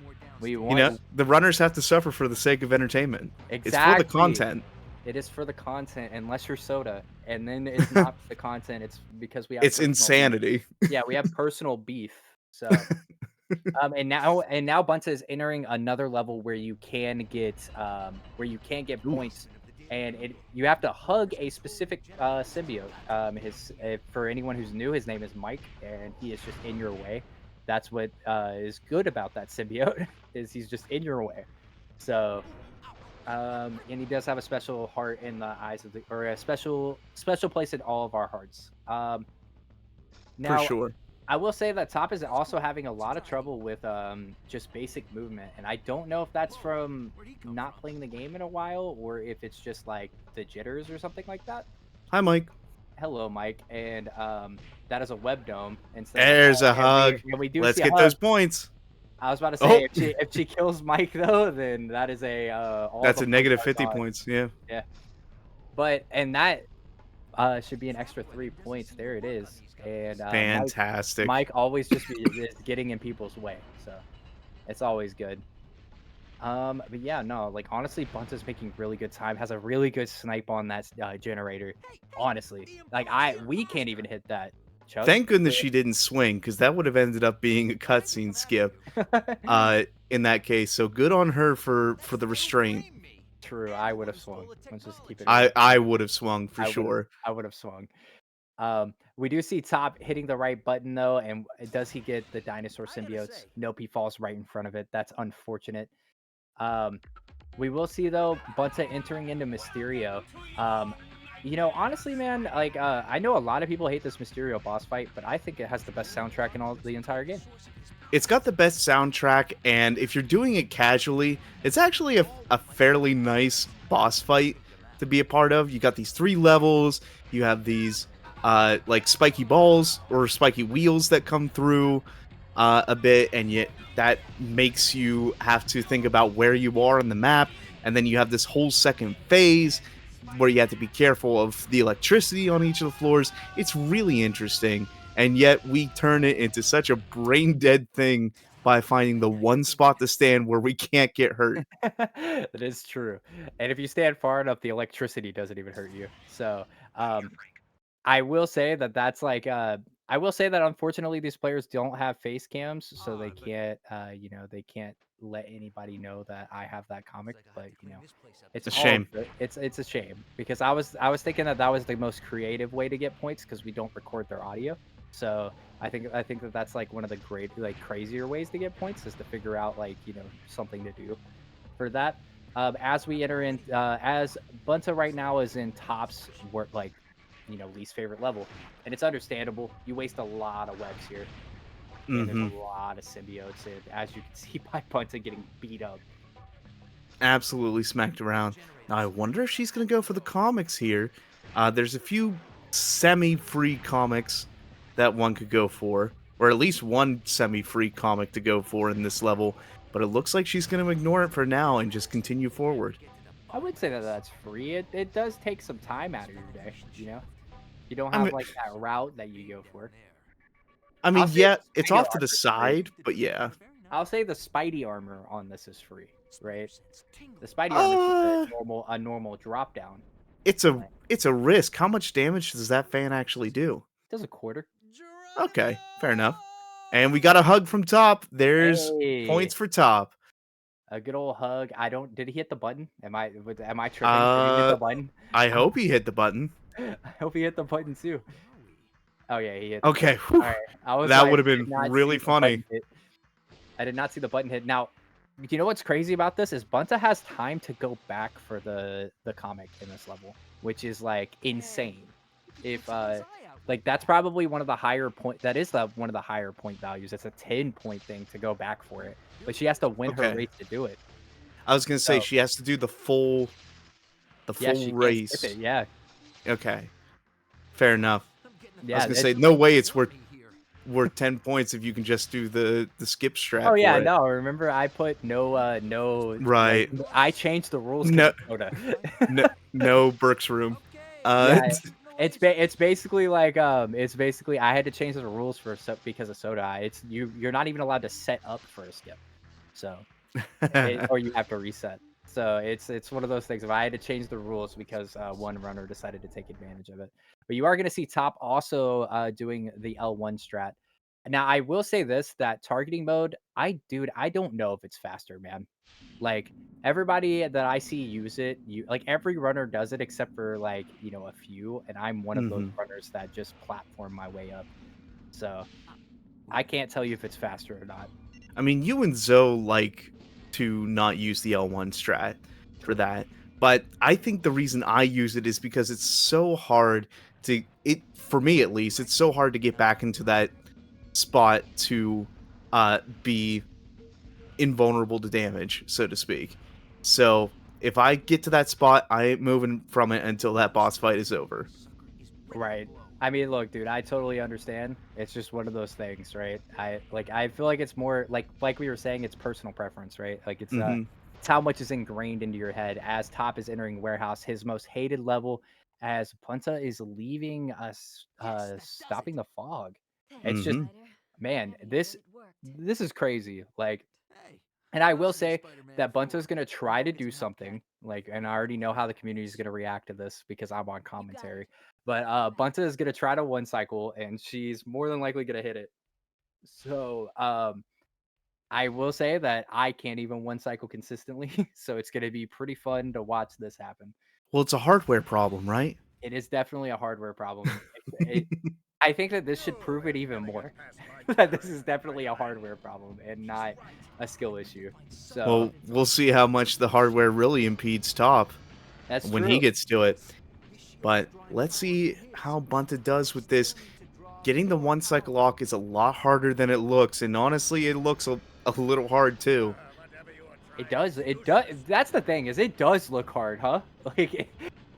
We want The runners have to suffer for the sake of entertainment. It's for the exactly. content. It is for the content, unless you're soda, and then it's not for the content. It's because we have It's personal beef. insanity. Yeah, we have personal beef. So, and now Bunta is entering another level where you can get Ooh, points, and you have to hug a specific symbiote. For anyone who's new, his name is Mike, and he is just in your way. That's what is good about that symbiote is he's just in your way. So and he does have a special heart in the eyes of the, or a special place in all of our hearts. for Now sure. I will say that Top is also having a lot of trouble with just basic movement, and I don't know if that's from not playing the game in a while or if it's just like the jitters or something like that. Hi, Mike. Hello, Mike, and that is a web dome instead of a There's hug, a and we hug. and we do Let's see a get hug. those points. I was about to say Oh, if she kills Mike though, then that is a all that's the a points negative are 50 gone. points. Yeah. Yeah, but and that should be an extra 3 points. There it is. And Fantastic. Mike always just is getting in people's way, so it's always good. But yeah, no, like honestly, Bunta's making really good time. Has a really good snipe on that generator. Honestly, like we can't even hit that. Chug. Thank goodness she didn't swing, because that would have ended up being a cutscene skip. In that case, so good on her for the restraint. True, I would have swung. Let's just keep it I real. I would have swung for I would have. sure. I would have swung. We do see Top hitting the right button though, and does he get the dinosaur symbiotes? Nope, he falls right in front of it. That's unfortunate. Um, we will see though Bunta entering into Mysterio. Um, honestly, man, like I know a lot of people hate this Mysterio boss fight, but I think it has the best soundtrack in all the entire game. It's got the best soundtrack, and if you're doing it casually, it's actually a fairly nice boss fight to be a part of. You got these 3 levels, you have these like spiky balls or spiky wheels that come through a bit, and yet that makes you have to think about where you are on the map, and then you have this whole second phase where you have to be careful of the electricity on each of the floors. It's really interesting, and yet we turn it into such a brain dead thing by finding the one spot to stand where we can't get hurt. That is true. And if you stand far enough, the electricity doesn't even hurt you. So, um, I will say that that's like I will say that unfortunately these players don't have face cams, so they can't let anybody know that I have that comic, but it's A all shame. good. It's a shame because I was thinking that that was the most creative way to get points because we don't record their audio. So, I think that that's like one of the great like crazier ways to get points is to figure out like, something to do for that. As we enter in, as Bunta right now is in Top's work, like, least favorite level, and it's understandable. You waste a lot of webs here, and there's a Hmm. lot of symbiotes, and as you can see by Bunta getting beat up. Absolutely smacked around. Now I wonder if she's gonna go for the comics here. There's a few semi-free comics that one could go for, or at least one semi-free comic to go for in this level. But it looks like she's gonna ignore it for now and just continue forward. I would say that that's free. It does take some time out of your day. You don't I have mean, like that route that you go for. I I'll mean, say yeah, the it's Spider off to the armor is free. side, but yeah. I'll say the Spidey armor on this is free, right? The Spidey armor is just Uh, a normal drop down. it's a risk. How much damage does that fan actually do? Does a quarter. Okay, fair enough. And we got a hug from Top. There's Hey, points for Top. a good old hug. I don't. Did he hit the button? Am I tripping? Did he hit Uh, the button? I hope he hit the button. I hope he hit the button too. Oh yeah, he hit the button. Okay, whew, All right. I was that like, would have did been not really see the button funny. hit. I did not see the button hit. Now, you know what's crazy about this is Bunta has time to go back for the comic in this level, which is like insane. If like that's probably one of the higher point that is the one of the higher point values. It's a 10-point thing to go back for it. But she has to win her Okay, race to do it. I was gonna say So she has to do the yeah, full she can't skip race. it. Yeah. Okay, fair enough. I was Yeah, gonna it's say no way it's worth 10 points if you can just do the skip oh strat yeah, for it. no, remember I put no like Right. I changed the rules because No, of Soda. no, no Burke's room. Uh, Yeah, it's basically I had to change the rules for because of Soda. You're not even allowed to set up for a skip. So or you have to reset. So it's one of those things. If I had to change the rules because one runner decided to take advantage of it, but you are going to see Top also doing the L1 strat. Now I will say this: that targeting mode, dude, I don't know if it's faster, man. Like everybody that I see use it, like every runner does it except for like a few, and I'm one of those Hmm. runners that just platform my way up. So I can't tell you if it's faster or not. I mean, you and Zoe like to not use the L1 strat for that, but I think the reason I use it is because it's so hard for me at least, it's so hard to get back into that spot to be invulnerable to damage, so to speak. So if I get to that spot, I ain't moving from it until that boss fight is over. Right. I mean, look, dude, I totally understand. It's just one of those things, right? I feel like it's more like we were saying, it's personal preference, right? Like Hmm. it's how much is ingrained into your head as Top is entering warehouse, his most hated level, as Punta is leaving us stopping the fog. It's just, Hmm. man, this is crazy. Like, and I will say that Bunta's gonna try to do something, like, and I already know how the community is gonna react to this because I'm on commentary. But Bunta is gonna try to one cycle, and she's more than likely gonna hit it. So I will say that I can't even one cycle consistently, so it's gonna be pretty fun to watch this happen. Well, it's a hardware problem, right? It is definitely a hardware problem. I think that this should prove it even more. That this is definitely a hardware problem and not a skill issue. So Well, we'll see how much the hardware really impedes Top that's when he true. gets to it. But let's see how Bunta does with this. Getting the one cycle lock is a lot harder than it looks, and honestly, it looks a little hard too. It does. It does. That's the thing is, it does look hard, huh? Like,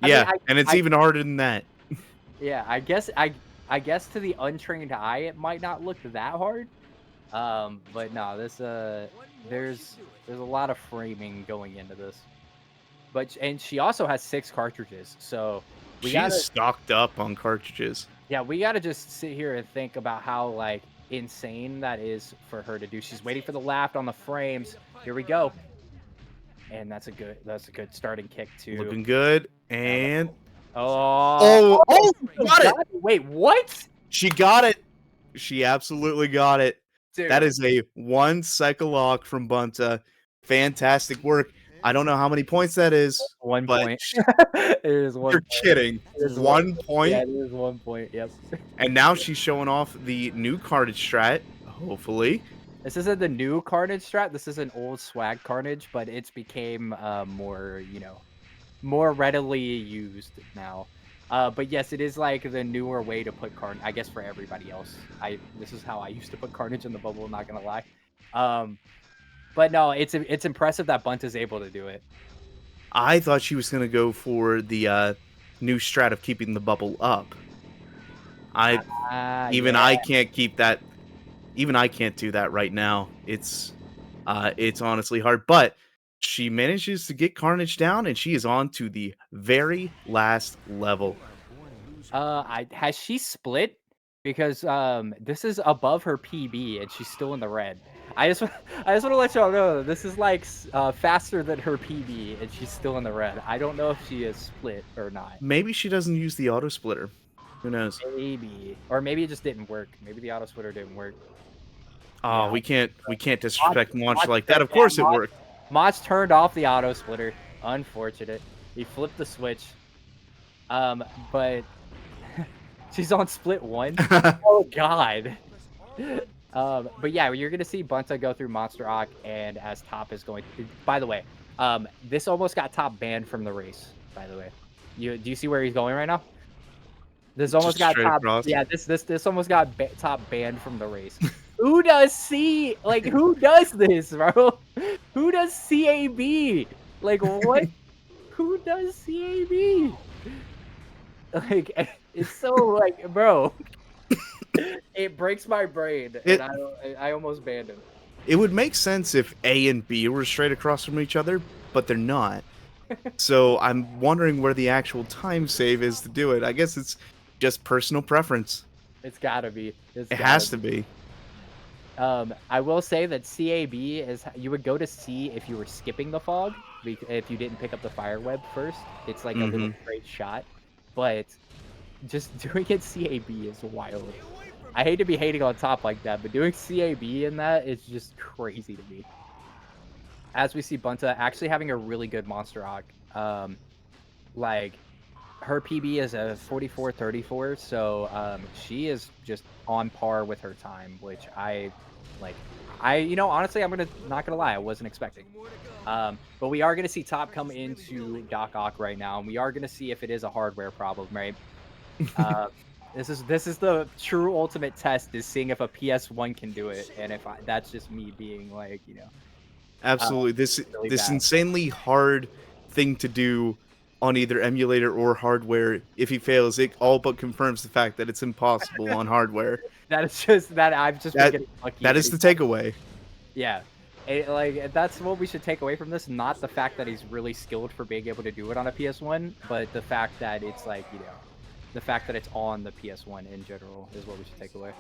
I mean, Yeah, and it's I, even harder than that. yeah. I guess to the untrained eye, it might not look that hard. But no, there's a lot of framing going into this. And she also has 6 cartridges, so we She is gotta, stocked up on cartridges. yeah, we gotta just sit here and think about how like insane that is for her to do. She's waiting for the laugh on the frames. Here we go. And that's a good starting kick too. Looking good, Yeah, and oh, oh, oh, oh, she she still got it! got it. Wait, what? She got it! She absolutely got it. That Dude, is a one cycle lock from Bunta. Fantastic work. I don't know how many points that is, one but point. It is one you're point. kidding. It is 1 yeah, point? it is 1 point. Yep. And now she's showing off the new cardage strat, hopefully. This isn't the new Carnage strat. This is an old swag Carnage, but it's became more, more readily used now. But yes, it is like the newer way to put Carnage. I guess for everybody else, this is how I used to put Carnage in the bubble. Not gonna lie. Um, but no, it's impressive that Bunt is able to do it. I thought she was going to go for the new strat of keeping the bubble up. I Ah, even yeah. I can't keep that. Even I can't do that right now. It's honestly hard, but she manages to get Carnage down, and she is on to the very last level. I has she split? Because this is above her PB and she's still in the red. I just I just want to let y'all know this is like faster than her PB and she's still in the red. I don't know if she is split or not. Maybe she doesn't use the auto splitter. Who knows? Maybe, or maybe it just didn't work. Maybe the auto splitter didn't work. Oh, Yeah, we can't Mods, disrespect launch Mods, like that. Of yeah, course it worked. Mods turned off the auto splitter. Unfortunate. He flipped the switch. But she's on split one. Oh God. But yeah, you're gonna see Bunta go through Monster Rock, and as Top is going. By the way, this almost got Top banned from the race. By the way, do you see where he's going right now? This almost Just got straight Top. across. Yeah, this almost got Top banned from the race. Who does C? Like who does this, bro? Who does CAB? Like what? Who does CAB? Like it's so like, bro. It breaks my brain, and It I almost banned him. it would make sense if A and B were straight across from each other, but they're not. So I'm wondering where the actual time save is to do it. I guess it's just personal preference. It's gotta be. It's It gotta has to be. be. I will say that CAB is you would go to C if you were skipping the fog, if you didn't pick up the fire web first. It's like a little Mm-hmm. straight shot, but just doing it CAB is wild. I hate to be hating on top like that, but doing CAB in that is just crazy to me. As we see Bunta actually having a really good monster hawk. Like her PB is a 44:34, so she is just on par with her time, which I like. Honestly, I'm gonna not gonna lie, I wasn't expecting. But we are gonna see top come into Doc Ock right now, and we are gonna see if it is a hardware problem, right? Uh, this is the true ultimate test is seeing if a PS1 can do it, and if that's just me being like, uh, Absolutely. This really this bad. insanely hard thing to do on either emulator or hardware. If he fails, it all but confirms the fact that it's impossible on hardware. That is just that I've just been That getting lucky that is anytime. the takeaway. Yeah. That's what we should take away from this, not the fact that he's really skilled for being able to do it on a PS1, but the fact that it's like, the fact that it's on the PS1 in general is what we should take away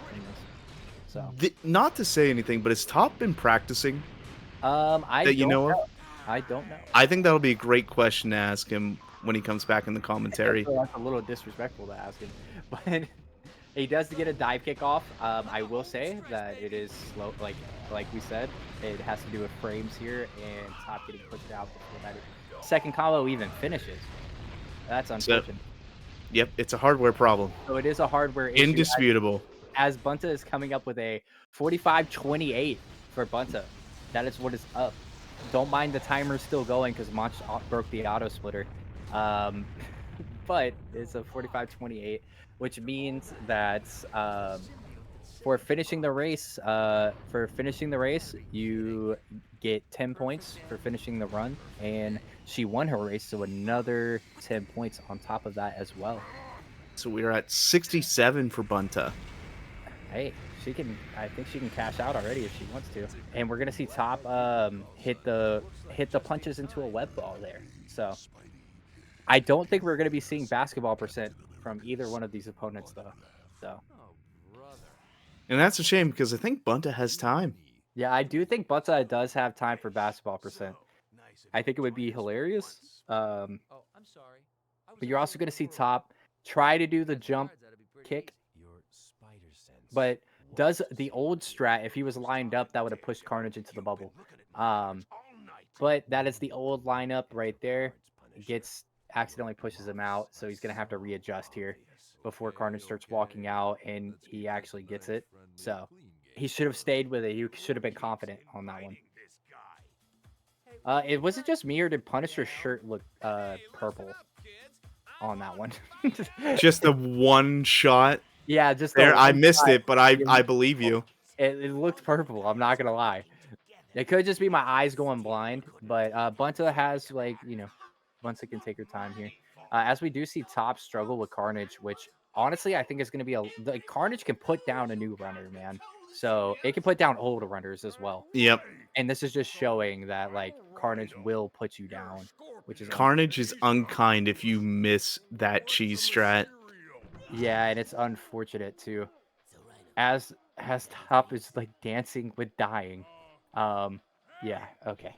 from this. So, Not to say anything, but has Top been practicing I that you don't know of? know. I don't know. I think that'll be a great question to ask him when he comes back in the I commentary. feel that's a little disrespectful to ask him, but he does get a dive kick off. I will say that it is slow, like we said, it has to do with frames here and top getting pushed out before that second combo even finishes. That's So, unfortunate. yep, it's a hardware problem. So it is a hardware issue Indisputable. as Bunta is coming up with a 45-28 for Bunta. That is what is up. Don't mind the timer still going because Monch broke the auto splitter. Um, but it's a 45-28, which means that for finishing the race, you get 10 points for finishing the run, and she won her race, so another 10 points on top of that as well. So we're at 67 for Bunta. Hey, I think she can cash out already if she wants to. And we're gonna see Top hit the punches into a web ball there. So I don't think we're gonna be seeing basketball percent from either one of these opponents though. So And that's a shame because I think Bunta has time. yeah, I do think Butta does have time for basketball percent. I think it would be hilarious. But you're also gonna see Top try to do the jump kick, but does the old strat if he was lined up that would have pushed Carnage into the bubble. Um, But that is the old lineup right there. Gets accidentally pushes him out, so he's gonna have to readjust here before Carnage starts walking out, and he actually gets it. So he should have stayed with it. He should have been confident on that one. It was it just me or did Punisher's shirt look purple on that one? Just the one shot Yeah, just the there. I one missed shot. it, but I believe you. It looked purple. I'm not gonna lie. It could just be my eyes going blind, but Bunta has Bunta can take her time here. As we do see Top struggle with Carnage, which honestly I think is going to be Carnage can put down a new runner, man. So it can put down old runners as well. Yep. And this is just showing that like Carnage will put you down, which is Carnage is unkind if you miss that cheese strat. yeah, and it's unfortunate too. As Top is like dancing with dying. Um, yeah, okay.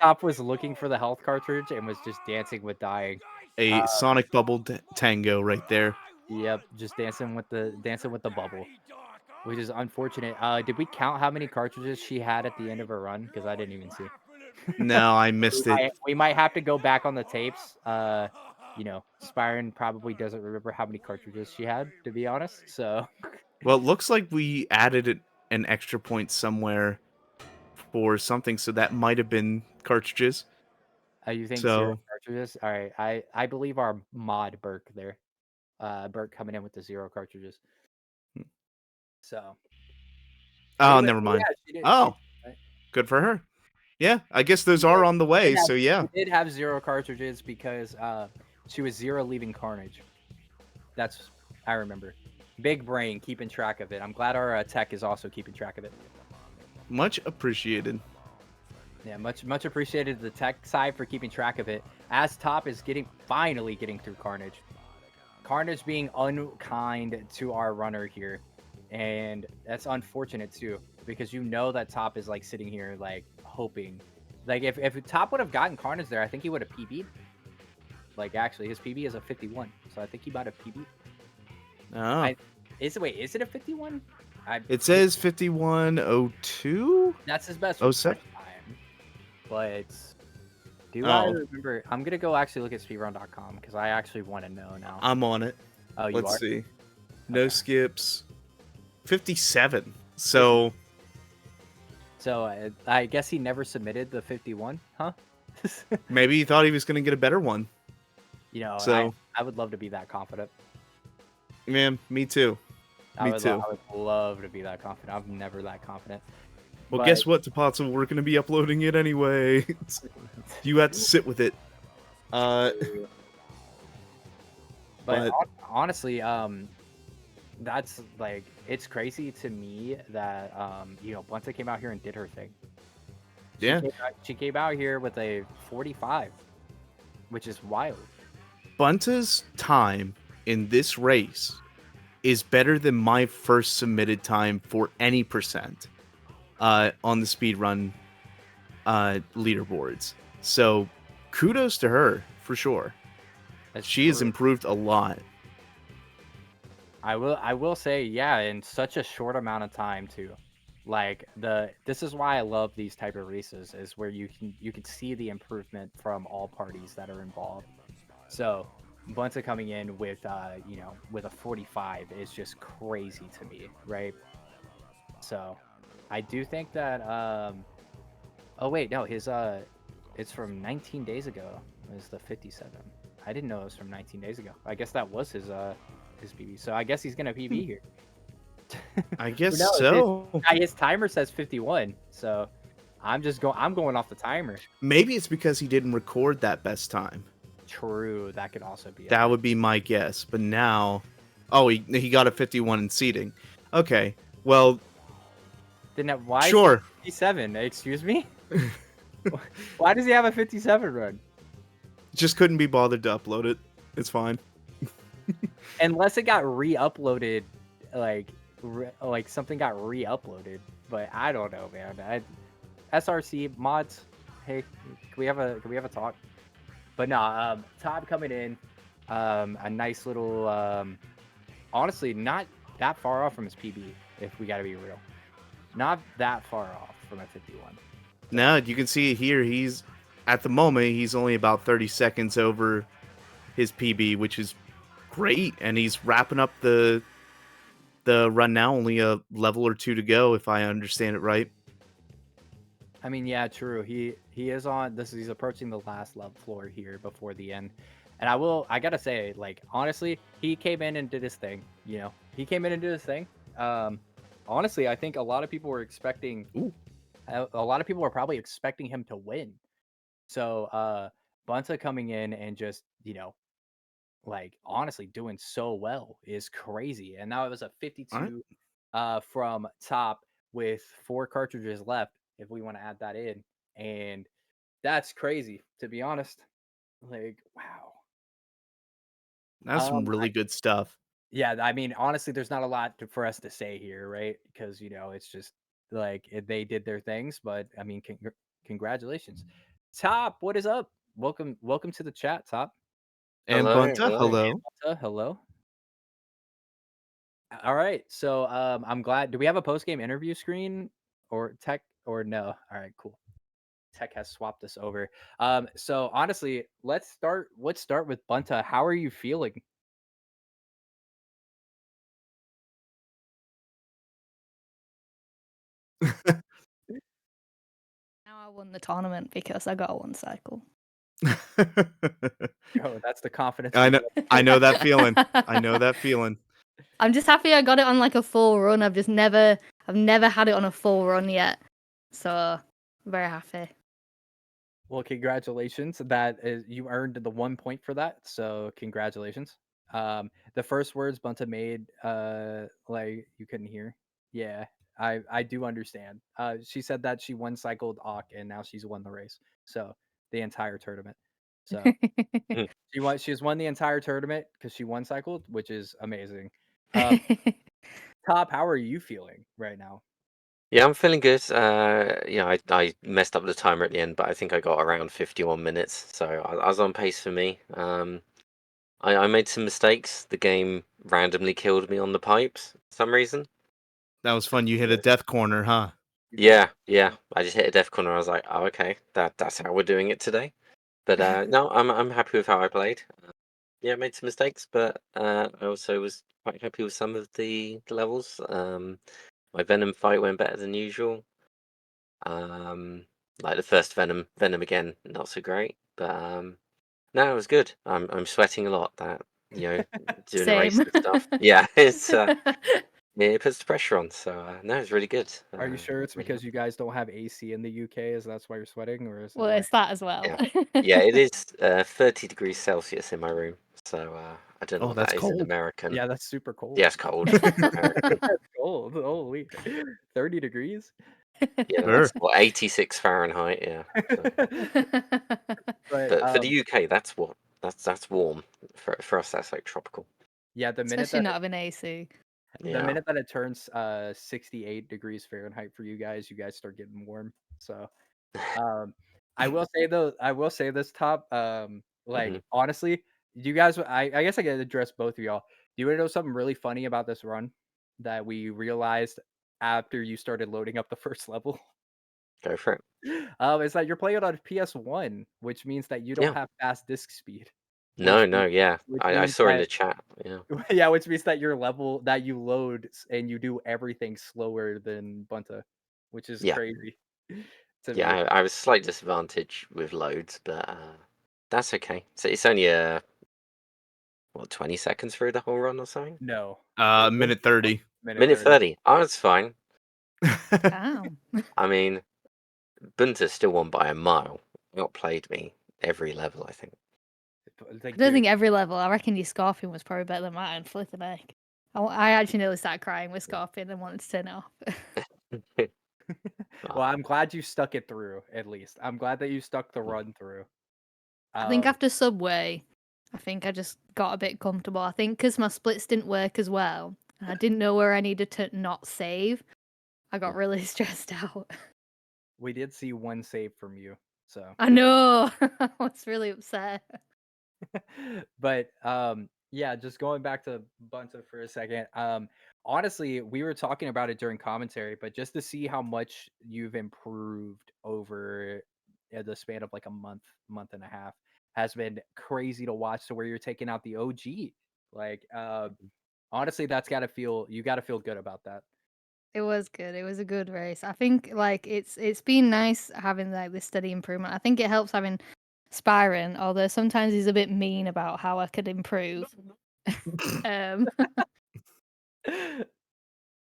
Top was looking for the health cartridge and was just dancing with dying. Uh, A Sonic Bubble Tango right there. yep, just dancing with the bubble, which is unfortunate. Did we count how many cartridges she had at the end of her run? Because I didn't even see. No, I we missed it. might we might have to go back on the tapes. Spyron probably doesn't remember how many cartridges she had, to be honest. So, Well, it looks like we added an extra point somewhere for something, so that might have been cartridges. you think zero So, cartridges? All right, I believe our mod Burke there. Burke coming in with the zero cartridges. So, oh, anyway, never so mind. yeah, she did. Oh, good for her. Yeah, I guess those She did. are on the She way. did have So yeah, she did have 0 cartridges because, she was 0 leaving Carnage. That's I remember. Big brain keeping track of it. I'm glad our, tech is also keeping track of it. much appreciated. Yeah, much appreciated the tech side for keeping track of it, as Top is finally getting through Carnage. Carnage being unkind to our runner here, and that's unfortunate too, because that Top is, like, sitting here, like, hoping Like if Top would have gotten Carnage there, I think he would have PB'd. Like actually, his PB is a 51, so I think he might have PB'd. Oh, I is it a 51? I it says 51:02, That's his best oh run 07. time, but do I Oh, remember? I'm gonna go actually look at speedrun.com because I actually want to know now. I'm on it. Oh, you Let's are? see. No Okay. skips. 57. 50. So So I guess he never submitted the 51, huh? maybe he thought he was going to get a better one. You know, So, I would love to be that confident. man, me too. Me too. I would love to be that confident. I'm never that confident. Well, But guess what, Tapazza? We're going to be uploading it anyway. You have to sit with it. Uh, but but honestly, that's like it's crazy to me that you know, Bunta came out here and did her thing. yeah, She came out here with a 45, which is wild. Bunta's time in this race is better than my first submitted time for any percent on the speedrun leaderboards. So kudos to her for sure. That's She has true. improved a lot. I will say, yeah, in such a short amount of time too. Like this is why I love these type of races, is where you can see the improvement from all parties that are involved. So Bunta coming in with you know, with a 45 is just crazy to me, right? So I do think that oh wait, no, his it's from 19 days ago. Is the 57. I didn't know it was from 19 days ago. I guess that was his PB. So I guess he's gonna PB here. I guess Who knows? so. His timer says 51. So I'm going off the timer. Maybe it's because he didn't record that best time. True, that could also be That it. would be my guess. But now, oh, he got a 51 in seating. Okay, well, Then why is he sure. 57? Excuse me? Why does he have a 57 run? Just couldn't be bothered to upload it. It's fine. Unless it got re-uploaded, like like something got re-uploaded. But I don't know, man. SRC mods, hey, can we have a talk? But no, Todd coming in, a nice little, honestly, not that far off from his PB, if we got to be real. Not that far off from a 51. Now you can see it here. He's at the moment he's only about 30 seconds over his PB, which is great, and he's wrapping up the run now. Only a level or two to go, if I understand it right. I mean, yeah, true. He is on this. He's approaching the last level floor here before the end, and I gotta say, like honestly, he came in and did his thing. You know, he came in and did his thing. Honestly, I think a lot of people were expecting. Ooh. A lot of people were probably expecting him to win. So Bunta coming in and just, you know, like honestly doing so well is crazy. And now it was a All right. 52 from Top with 4 cartridges left, if we want to add that in. And that's crazy, to be honest. Like, wow. That's some I, really good stuff. yeah, I mean, honestly, there's not a lot for us to say here, right? Because, you know, it's just like they did their things, but I mean, congratulations. Top, what is up? Welcome to the chat, Top. And Hello, Bunta, hello. hello. Hello. All right. So I'm glad. Do we have a post game interview screen or tech or no? All right, cool. Tech has swapped us over. So honestly, let's start. Let's start with Bunta. How are you feeling? Now I won the tournament because I got a 1 cycle. Oh, that's the confidence I we know. love. I know that feeling. I know that feeling. I'm just happy I got it on like a full run. I've never had it on a full run yet. So very happy. Well, congratulations. That is, you earned the 1 point for that. So congratulations. The first words Bunta made, like you couldn't hear. Yeah, I do understand. She said that she one cycled Auk and now she's won the race. So the entire tournament. So she's won the entire tournament because she one cycled, which is amazing. Um, Top, how are you feeling right now? Yeah, I'm feeling good. I messed up the timer at the end, but I think I got around 51 minutes, so I was on pace for me. I made some mistakes. The game randomly killed me on the pipes for some reason. That was fun. You hit a death corner, huh? Yeah. I just hit a death corner. I was like, oh, okay, that's how we're doing it today. But no, I'm happy with how I played. Yeah, I made some mistakes, but I also was quite happy with some of the levels. My Venom fight went better than usual. Like the first Venom again, not so great, but no, it was good. I'm sweating a lot. That doing the race Same. and stuff. Yeah, it puts the pressure on. So no, it's really good. Are you sure it's Really because you happy. guys don't have AC in the UK? Is that's why you're sweating, or is it Well, like it's that as well. Yeah, yeah, it is 30 degrees Celsius in my room. So I don't know Oh, what that's that is in cold. American. yeah, that's super cold. Yeah, it's cold. American. That's cold. Holy, 30 degrees. Yeah, Sure. that's what 86 Fahrenheit. Yeah. So, But but for the UK, that's warm. For us, that's like tropical. yeah, Especially not having AC. the Yeah. minute that it turns 68 degrees Fahrenheit for you guys start getting warm. So um I will say this top hmm like honestly, you guys I guess I gotta address both of y'all. Do you wanna know something really funny about this run that we realized after you started loading up the first level? Go for it. It's that you're playing on PS1, which means that you don't Yeah. have fast disk speed, No, which no, yeah. which I means saw in that the chat. Yeah. yeah, which means that your level that you and you do everything slower than Bunta, which is Yeah. crazy to Yeah. me. I was slight disadvantage with loads, but that's okay. So it's only 20 seconds through the whole run or something? No, it was Minute 30. minute Minute 30. 30. Oh, that's fine. Damn. I mean, Bunter still won by a mile. Outplayed me every level, I think. It's I like, don't dude, think every level. I reckon your Scorpion was probably better than mine. Flipping heck. I actually nearly started crying with Scorpion and wanted to turn it off. well, Ah, I'm glad you stuck it through at least. I'm glad that you stuck the mm, run through. I think Um, after Subway, I think I just got a bit comfortable. I think because my splits didn't work as well, and I didn't know where I needed to not save, I got mm. really stressed out. we did see one save from you, so I know. I was really upset. but yeah, just going back to Bunta for a second. Honestly, we were talking about it during commentary, but just to see how much you've improved over the span of like a month and a half has been crazy to watch to where you're taking out the OG. Like honestly, that's got to feel you got to feel good about that. It was good. It was a good race. I think like it's been nice having like this steady improvement. I think it helps having Spyron, although sometimes he's a bit mean about how I could improve. um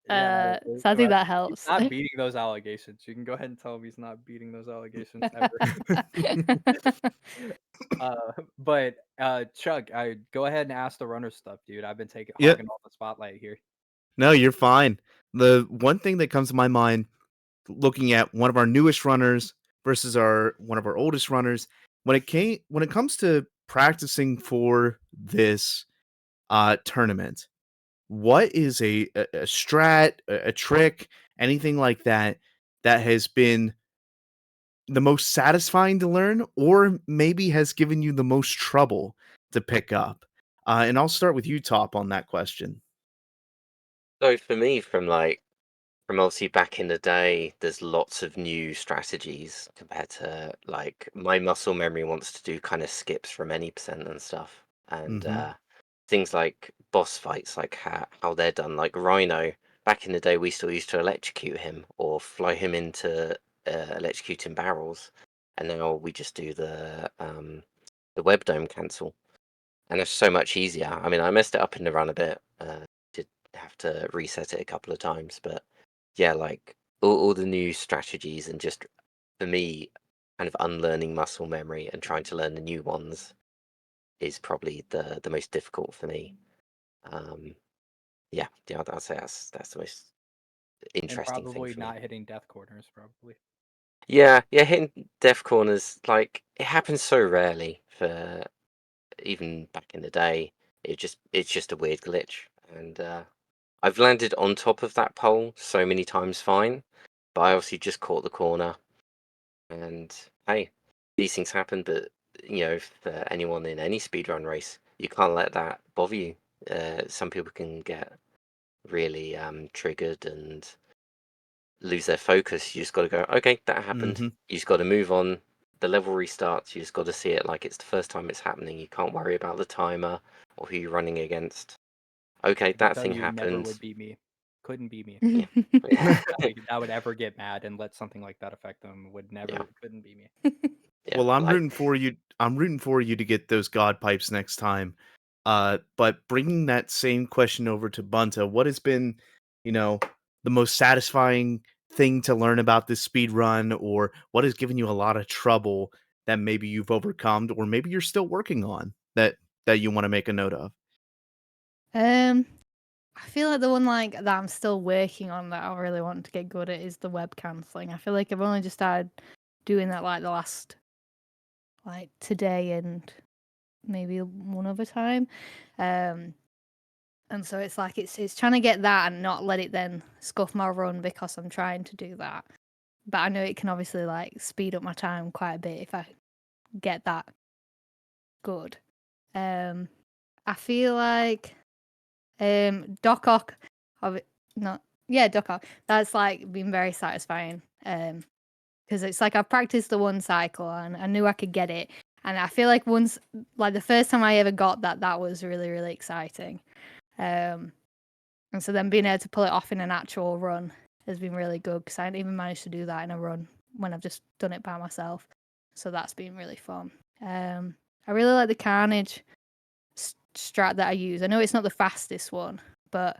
Yeah, so I think that he's helps. not beating those allegations. You can go ahead and tell him he's not beating those allegations ever. Uh, but Chuck, I go ahead and ask the runner stuff, dude. I've been taking Yeah. hogging all the spotlight here. No, you're fine. The one thing that comes to my mind looking at one of our newest runners versus our one of our oldest runners, when it comes to practicing for this tournament, what is a strat, a trick, anything like that that has been the most satisfying to learn or maybe has given you the most trouble to pick up? And I'll start with you, Top, on that question. So for me, from obviously back in the day, there's lots of new strategies compared to like my muscle memory wants to do kind of skips from any percent and stuff. And Mhm. things like boss fights, like how they're done. Like Rhino, back in the day, we still used to electrocute him or fly him into electrocuting barrels, and now we just do the web dome cancel, and it's so much easier. I mean, I messed it up in the run a bit. Did have to reset it a couple of times, but yeah, like all the new strategies and just for me, kind of unlearning muscle memory and trying to learn the new ones is probably the most difficult for me. Um, yeah, I'd say that's the most And interesting thing probably for me. not hitting death corners, probably. Yeah, hitting death corners like it happens so rarely for even back in the day. It's just a weird glitch, and I've landed on top of that pole so many times fine, But I obviously just caught the corner, and hey, these things happen. But for anyone in any speedrun race, you can't let that bother you. Some people can get really triggered and lose their focus. You just got to go, okay, that happened. Mhm. You just got to move on. The level restarts. You just got to see it like it's the first time it's happening. You can't worry about the timer or who you're running against. Okay, I can that tell thing you, never happened. would be me. Couldn't be me. Yeah, yeah, I would ever get mad and let something like that affect them. Would yeah, never. Couldn't be me. yeah. Well, I'm Like, rooting for you. I'm rooting for you to get those God pipes next time. But bringing that same question over to Bunta, what has been, the most satisfying thing to learn about this speed run, or what has given you a lot of trouble that maybe you've overcome, or maybe you're still working on that you want to make a note of? I feel like the one like that I'm still working on that I really want to get good at is the web cancelling. I feel like I've only just started doing that like the last like today and maybe one other time. And so it's like it's trying to get that and not let it then scuff my run because I'm trying to do that. But I know it can obviously like speed up my time quite a bit if I get that good. I feel like Doc Ock of it not yeah, Doc Ock. That's like been very satisfying. Because it's like I've practiced the one cycle and I knew I could get it. And I feel like once like the first time I ever got that was really, really exciting. And so then being able to pull it off in an actual run has been really good because I didn't even manage to do that in a run when I've just done it by myself. So that's been really fun. I really like the Carnage strat that I use. I know it's not the fastest one, but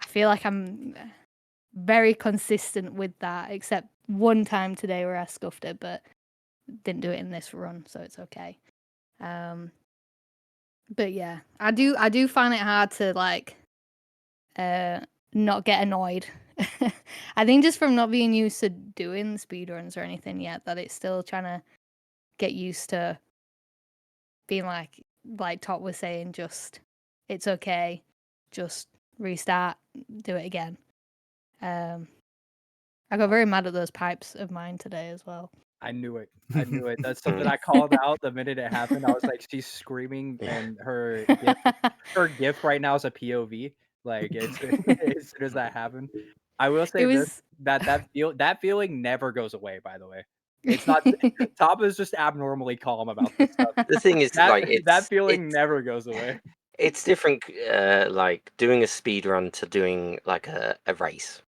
I feel like I'm very consistent with that, except one time today where I scuffed it, but didn't do it in this run, so it's okay. But yeah, I do find it hard to like not get annoyed. I think just from not being used to doing speedruns or anything yet, that it's still trying to get used to being like Top was saying, just it's okay, just restart, do it again. I got very mad at those pipes of mine today as well. I knew it. I knew it. That's something I called out the minute it happened. I was like, she's screaming, yeah, and her gif right now is a POV. Like it's as soon as that happened. I will say It this was that feeling never goes away. By the way, it's not. Top is just abnormally calm about this stuff. the thing is, That like, that feeling never goes away. it's different, like doing a speed run to doing like a race.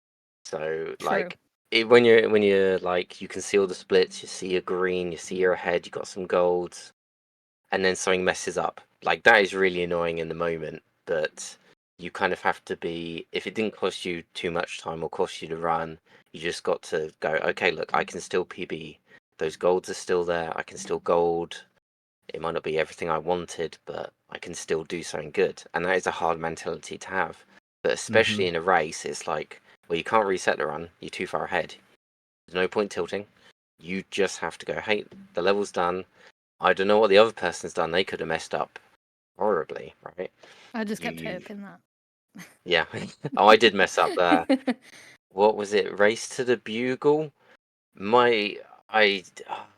So true. like when you're like, you can see all the splits, you see your green, you see you're ahead, you got some golds, and then something messes up. Like that is really annoying in the moment, but you kind of have to be, if it didn't cost you too much time or cost you to run, you just got to go, okay, look, I can still PB. Those golds are still there, I can still gold. It might not be everything I wanted, but I can still do something good. And that is a hard mentality to have. But especially in a race, it's like, well, you can't reset the run. You're too far ahead. There's no point tilting. You just have to go, hey, the level's done. I don't know what the other person's done. They could have messed up horribly, right? I just You, kept you, hoping that. yeah. Oh, I did mess up. What was it? Race to the Bugle? My I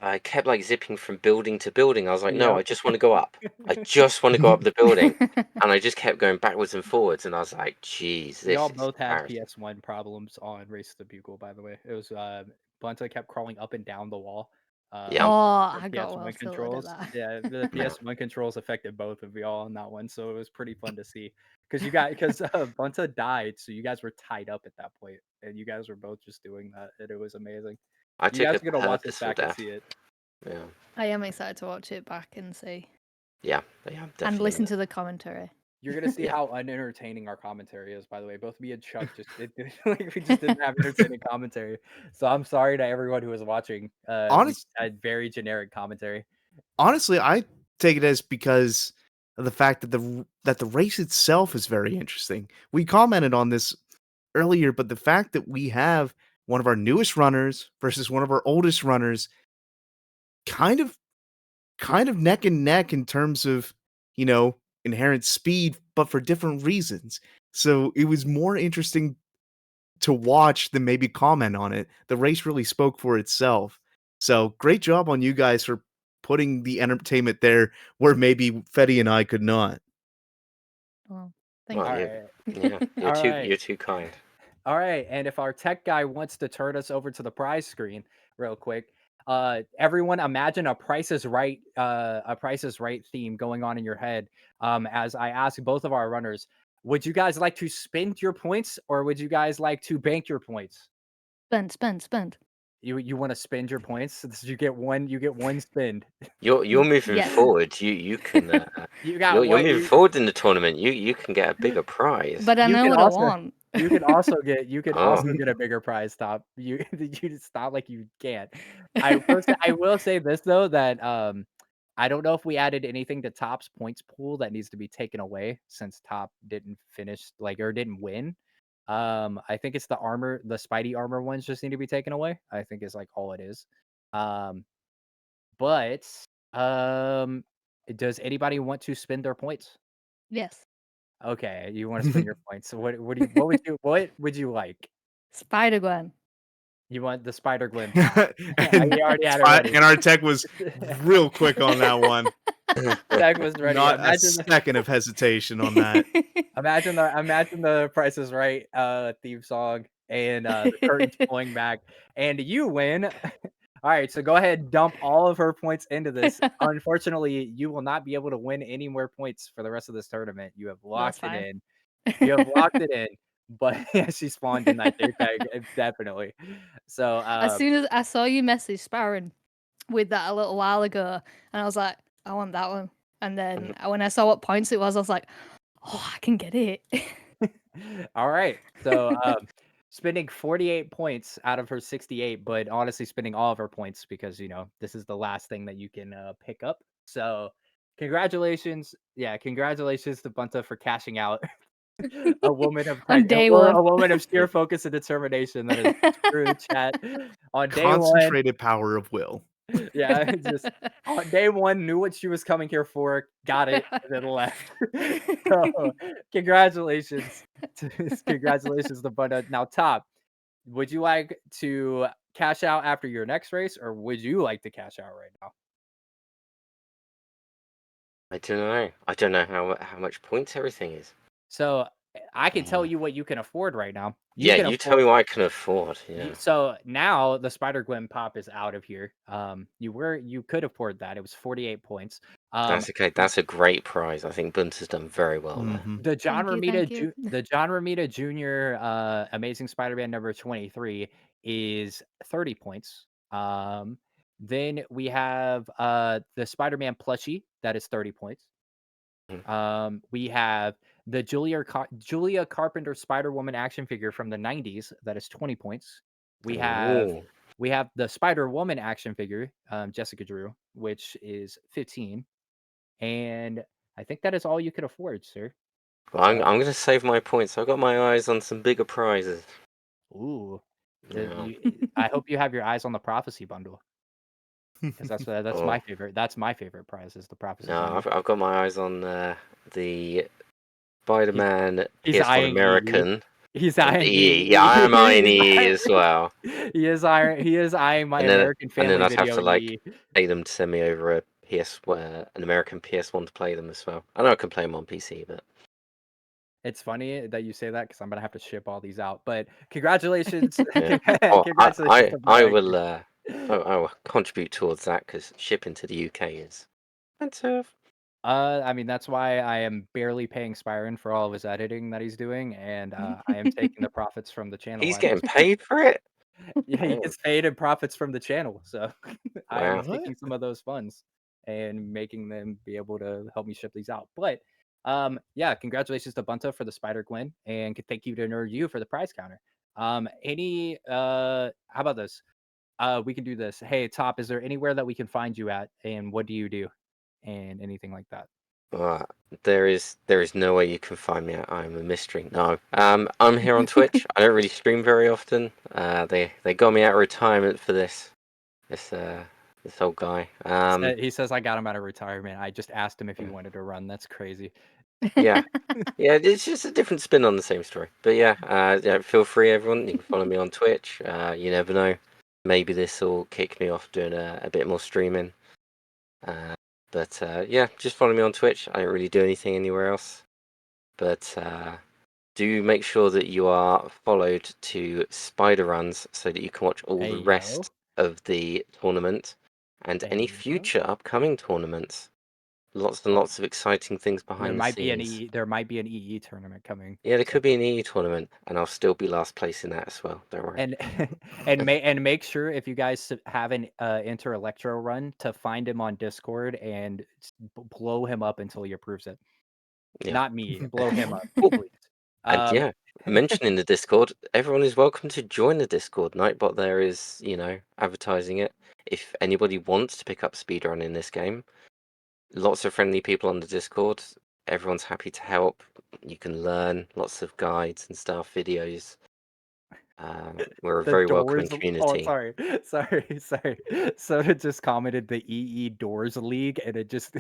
I kept like zipping from building to building. I was like, no, Yep. I just want to go up. I just want to go up the building. And I just kept going backwards and forwards, and I was like, geez, We all this is both had embarrassing. PS1 problems on Race to the Bugle, by the way. It was Bunta kept crawling up and down the wall. Yeah, Oh, The I got well PS1 tilted at controls. that. Yeah, the yeah. PS1 controls affected both of y'all on that one, so it was pretty fun to see. Because Bunta died, so you guys were tied up at that point, and you guys were both just doing that, and it was amazing. I You took guys a are gonna watch this purposeful back and death. see it. Yeah, I am excited to watch it back and see yeah, and definitely. listen to the commentary. You're gonna see Yeah. how unentertaining our commentary is, by the way. Both me and Chuck just like we just didn't have entertaining commentary. So I'm sorry to everyone who was watching. We Honest, had very generic commentary. honestly, I take it as because of the fact that the race itself is very interesting. We commented on this earlier, but the fact that we have one of our newest runners versus one of our oldest runners kind of neck and neck in terms of, you know, inherent speed, but for different reasons. So it was more interesting to watch than maybe comment on it. The race really spoke for itself. So great job on you guys for putting the entertainment there where maybe Fetty and I could not. Well, thank Well, All you. right. yeah, All right. you're too kind. All right. And if our tech guy wants to turn us over to the prize screen real quick, everyone imagine a Price is Right, theme going on in your head. As I ask both of our runners, would you guys like to spend your points or would you guys like to bank your points? Spend. You want to spend your points? So you get one spend. You're moving Yes. forward. You can You got you're what moving you forward in the tournament. You can get a bigger prize. But I you know can what I also want. you can also get Oh, a bigger prize. Stop. It's not like you can't. I will say this though that I don't know if we added anything to Top's points pool that needs to be taken away since Top didn't finish or didn't win. I think it's the Spidey armor ones just need to be taken away. I think is like all it is. Um, but um, does anybody want to spend their points? Yes. Okay, you want to spend your points. So what would you like? Spider-Gwen. You want the Spider Gwen pop. and, You already had it ready. and our tech was real quick on that one. Tech was ready. Not a second of hesitation on that. Imagine the Price is Right theme song and the curtains pulling back, and you win. All right, so go ahead and dump all of her points into this. Unfortunately, you will not be able to win any more points for the rest of this tournament. You have That's locked it fine. in. You have locked it in. But yeah, she spawned in that JPEG, definitely. So As soon as I saw you message sparring with that a little while ago, and I was like, I want that one. And then when I saw what points it was, I was like, oh, I can get it. all right. So spending 48 points out of her 68, but honestly spending all of her points because this is the last thing that you can pick up. So congratulations. Yeah, congratulations to Bunta for cashing out. A woman of On day one. a woman of sheer focus and determination. That is true, chat. On day one, Concentrated power of will. yeah, just on day one, knew what she was coming here for, got it, and then left. So, congratulations, congratulations to Bunda. Now, Top, would you like to cash out after your next race, or would you like to cash out right now? I don't know. I don't know how much points everything is. So, I can tell you what you can afford right now. Yeah, can you tell me what I can afford. Yeah. So now the Spider Gwen pop is out of here. You could afford that. It was 48 points. That's okay. That's a great prize. I think Bunta's done very well there. The John Thank you. The John Romita Jr. Amazing Spider-Man number 23 is 30 points. Then we have the Spider-Man plushie that is 30 points. We have the Julia Carpenter Spider-Woman action figure from the 90s that is 20 points. We have Ooh. the Spider-Woman action figure, Jessica Drew, which is 15. And I think that is all you could afford, sir. Well, I'm going to save my points. I've got my eyes on some bigger prizes. Ooh. Yeah. I hope you have your eyes on the prophecy bundle. Because that's Oh. my favorite. That's my favorite prize is the prophecy No, bundle. I've got my eyes on the Spider-Man He's PS1 eyeing EE. American. He's And eyeing EE. EE. Yeah, I am eyeing He's EE eyeing- as well. He is eyeing my And then American and then Family I'd have video to like EE. pay them to send me over a an American PS1 to play them as well. I know I can play them on PC, but It's funny that you say that because I'm gonna have to ship all these out. But congratulations, yeah. Oh, congratulations to I Mike. will I will contribute towards that because shipping to the UK is expensive. I mean that's why I am barely paying Spyron for all of his editing that he's doing, and I am taking the profits from the channel. He's getting paid for it. Yeah, he gets paid in profits from the channel, so I am Wow. taking some of those funds and making them be able to help me ship these out. But yeah, congratulations to Bunta for the Spider Gwen, and thank you to Nerd You for the prize counter. How about this? We can do this. Hey, Top, is there anywhere that we can find you at, and what do you do, and anything like that? There is no way you can find me out. I'm a mystery. No. I'm here on Twitch. I don't really stream very often. They got me out of retirement for this old guy. He says I got him out of retirement. I just asked him if he wanted to run. That's crazy. Yeah. Yeah, it's just a different spin on the same story. But yeah, feel free, everyone. You can follow me on Twitch. You never know. Maybe this will kick me off doing a bit more streaming. But yeah, just follow me on Twitch. I don't really do anything anywhere else. But do make sure that you are followed to Spider-Runs so that you can watch all Hey the yo, rest of the tournament and any hey yo. future upcoming tournaments. Lots and Oh, lots of exciting things there behind the might be an scenes. EE. There might be an EE tournament coming. Yeah, there So could be an EE tournament, and I'll still be last place in that as well. Don't worry. and make sure if you guys have an Inter Electro run to find him on Discord and blow him up until he approves it. Yeah. Not me. Blow him up, Oh, please. and yeah, mention in the Discord, everyone is welcome to join the Discord. Nightbot there is, advertising it. If anybody wants to pick up speedrun in this game, lots of friendly people on the Discord. Everyone's happy to help. You can learn lots of guides and stuff, videos. We're a The very welcoming doors. Oh, community. sorry. Soda just commented the EE Doors League, and it just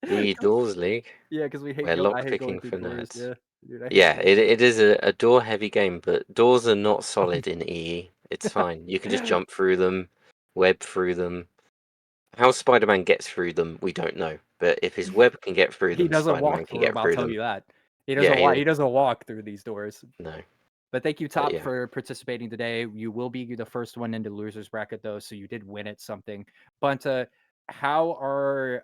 The Doors League, yeah, because we hate where go. I hate going lockpicking through for doors. nerds. Yeah, dude, I hate Yeah, doing. it is a door heavy game, but doors are not solid in EE. It's fine. You can just jump through them, web through them. How Spider-Man gets through them, we don't know. But if his web can get through He them, doesn't Spider-Man walk can through get them. I'll through tell them. you that. He Yeah, doesn't walk. He doesn't walk through these doors. no. But thank you, But Top, yeah. for participating today. You will be the first one into losers bracket, though, so you did win at something. But how are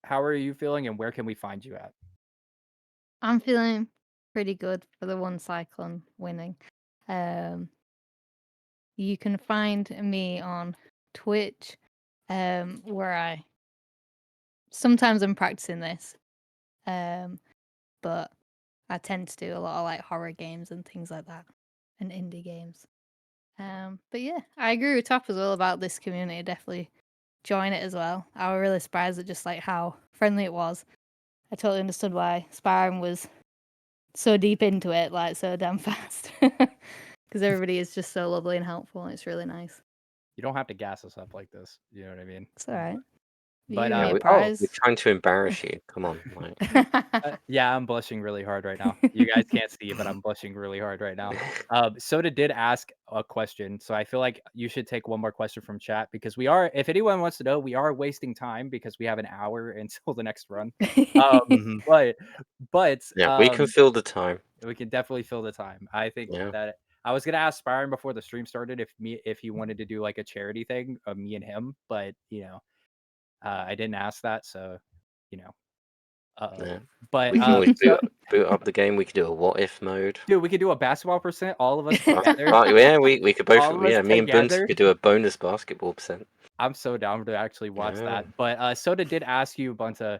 how are you feeling, and where can we find you at? I'm feeling pretty good for the one cyclone winning. You can find me on Twitch, where sometimes I'm practicing this, but I tend to do a lot of like horror games and things like that, and indie games. But yeah, I agree with Top as well about this community. Definitely join it as well. I was really surprised at just like how friendly it was. I totally understood why Sparring was so deep into it, like so damn fast. Because everybody is just so lovely and helpful, and it's really nice. You don't have to gas us up like this. You know what I mean? It's all right. You But give me a We're prize. trying to embarrass you. Come on, like. yeah, I'm blushing really hard right now. You guys can't see, but I'm blushing really hard right now. Soda did ask a question, so I feel like you should take one more question from chat because we are. If anyone wants to know, we are wasting time because we have an hour until the next run. Mhm. But Yeah, we can fill the time. we can definitely fill the time. I think Yeah. that I was gonna ask Byron before the stream started if he wanted to do like a charity thing of me and him, but I didn't ask that, so you know. Yeah. But We can always so boot up the game. We could do a what if mode. dude, we could do a basketball percent, all of us Oh, together. yeah, we could both. All of us Yeah, me and Bunty together. could do a bonus basketball percent. I'm so down to actually watch Yeah. that. But Soda did ask you, Bunta.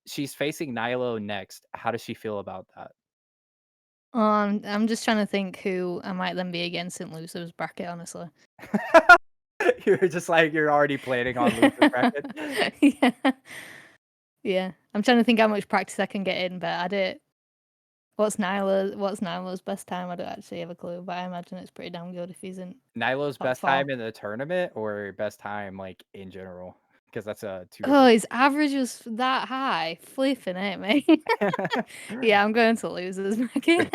She's facing Nilo next. How does she feel about that? I'm just trying to think who I might then be against in losers bracket. Honestly, You're just like you're already planning on losing bracket. yeah, yeah. I'm trying to think how much practice I can get in, but I did. What's Nilo's best time? I don't actually have a clue, but I imagine it's pretty damn good if he's in Nilo's top best 4. time in the tournament or best time like in general? Because that's two Oh, different. his average was that high. Flipping it, mate. Yeah, I'm going to losers bracket.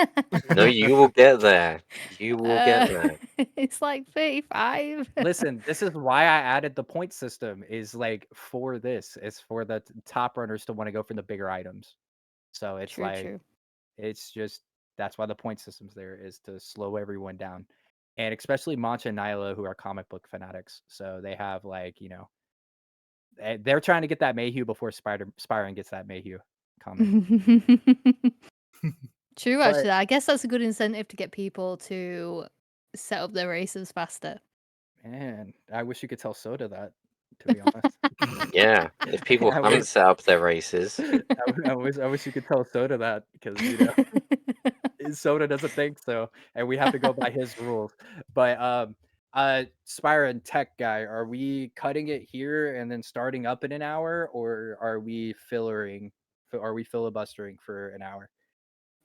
No, you will get there. You will get there. It's like 35. Listen, this is why I added the point system. Is like for this. It's for the top runners to want to go for the bigger items. So it's True, like true. it's just that's why the point system's there is to slow everyone down, and especially Mancha and Nyla who are comic book fanatics. So they have they're trying to get that Mayhew before Spyron gets that Mayhew comment. True, But actually. I guess that's a good incentive to get people to set up their races faster. man, I wish you could tell Soda that. To be honest, Yeah, if people I haven't wish set up their races, I wish you could tell Soda that because Soda doesn't think so, and we have to go by his rules. But Spyra and Tech guy, are we cutting it here and then starting up in an hour, or are we filibustering for an hour?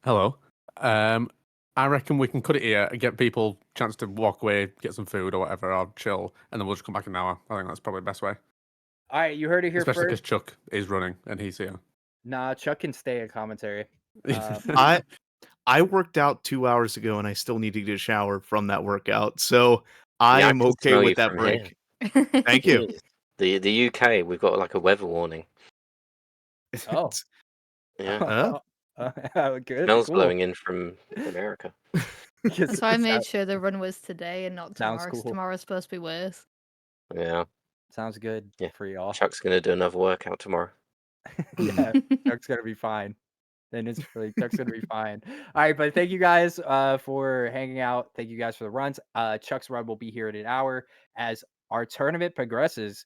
Hello. I reckon we can cut it here and get people a chance to walk away, get some food or whatever, or chill, and then we'll just come back in an hour. I think that's probably the best way. All right, you heard it here Especially because first. Chuck is running and he's here. Nah, Chuck can stay in commentary. I worked out 2 hours ago, and I still need to get a shower from that workout, so I Yeah, I am can okay smell you with that from here. break. Thank you. Jeez. The UK, we've got like a weather warning. Oh. Yeah, Good, smells cool. blowing in from America. Because That's why I made sure the run was today and not Sounds tomorrow, 'cause cool. tomorrow's supposed to be worse. Yeah, sounds good Yeah. for y'all. Chuck's gonna do another workout tomorrow. Yeah, Chuck's gonna be fine. Then it's really Chuck's gonna be fine. All right, but thank you guys for hanging out. Thank you guys for the runs. Chuck's run will be here in an hour as our tournament progresses.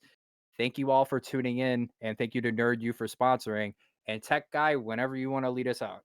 Thank you all for tuning in, and thank you to Nerd U for sponsoring. And Tech Guy, whenever you want to lead us out.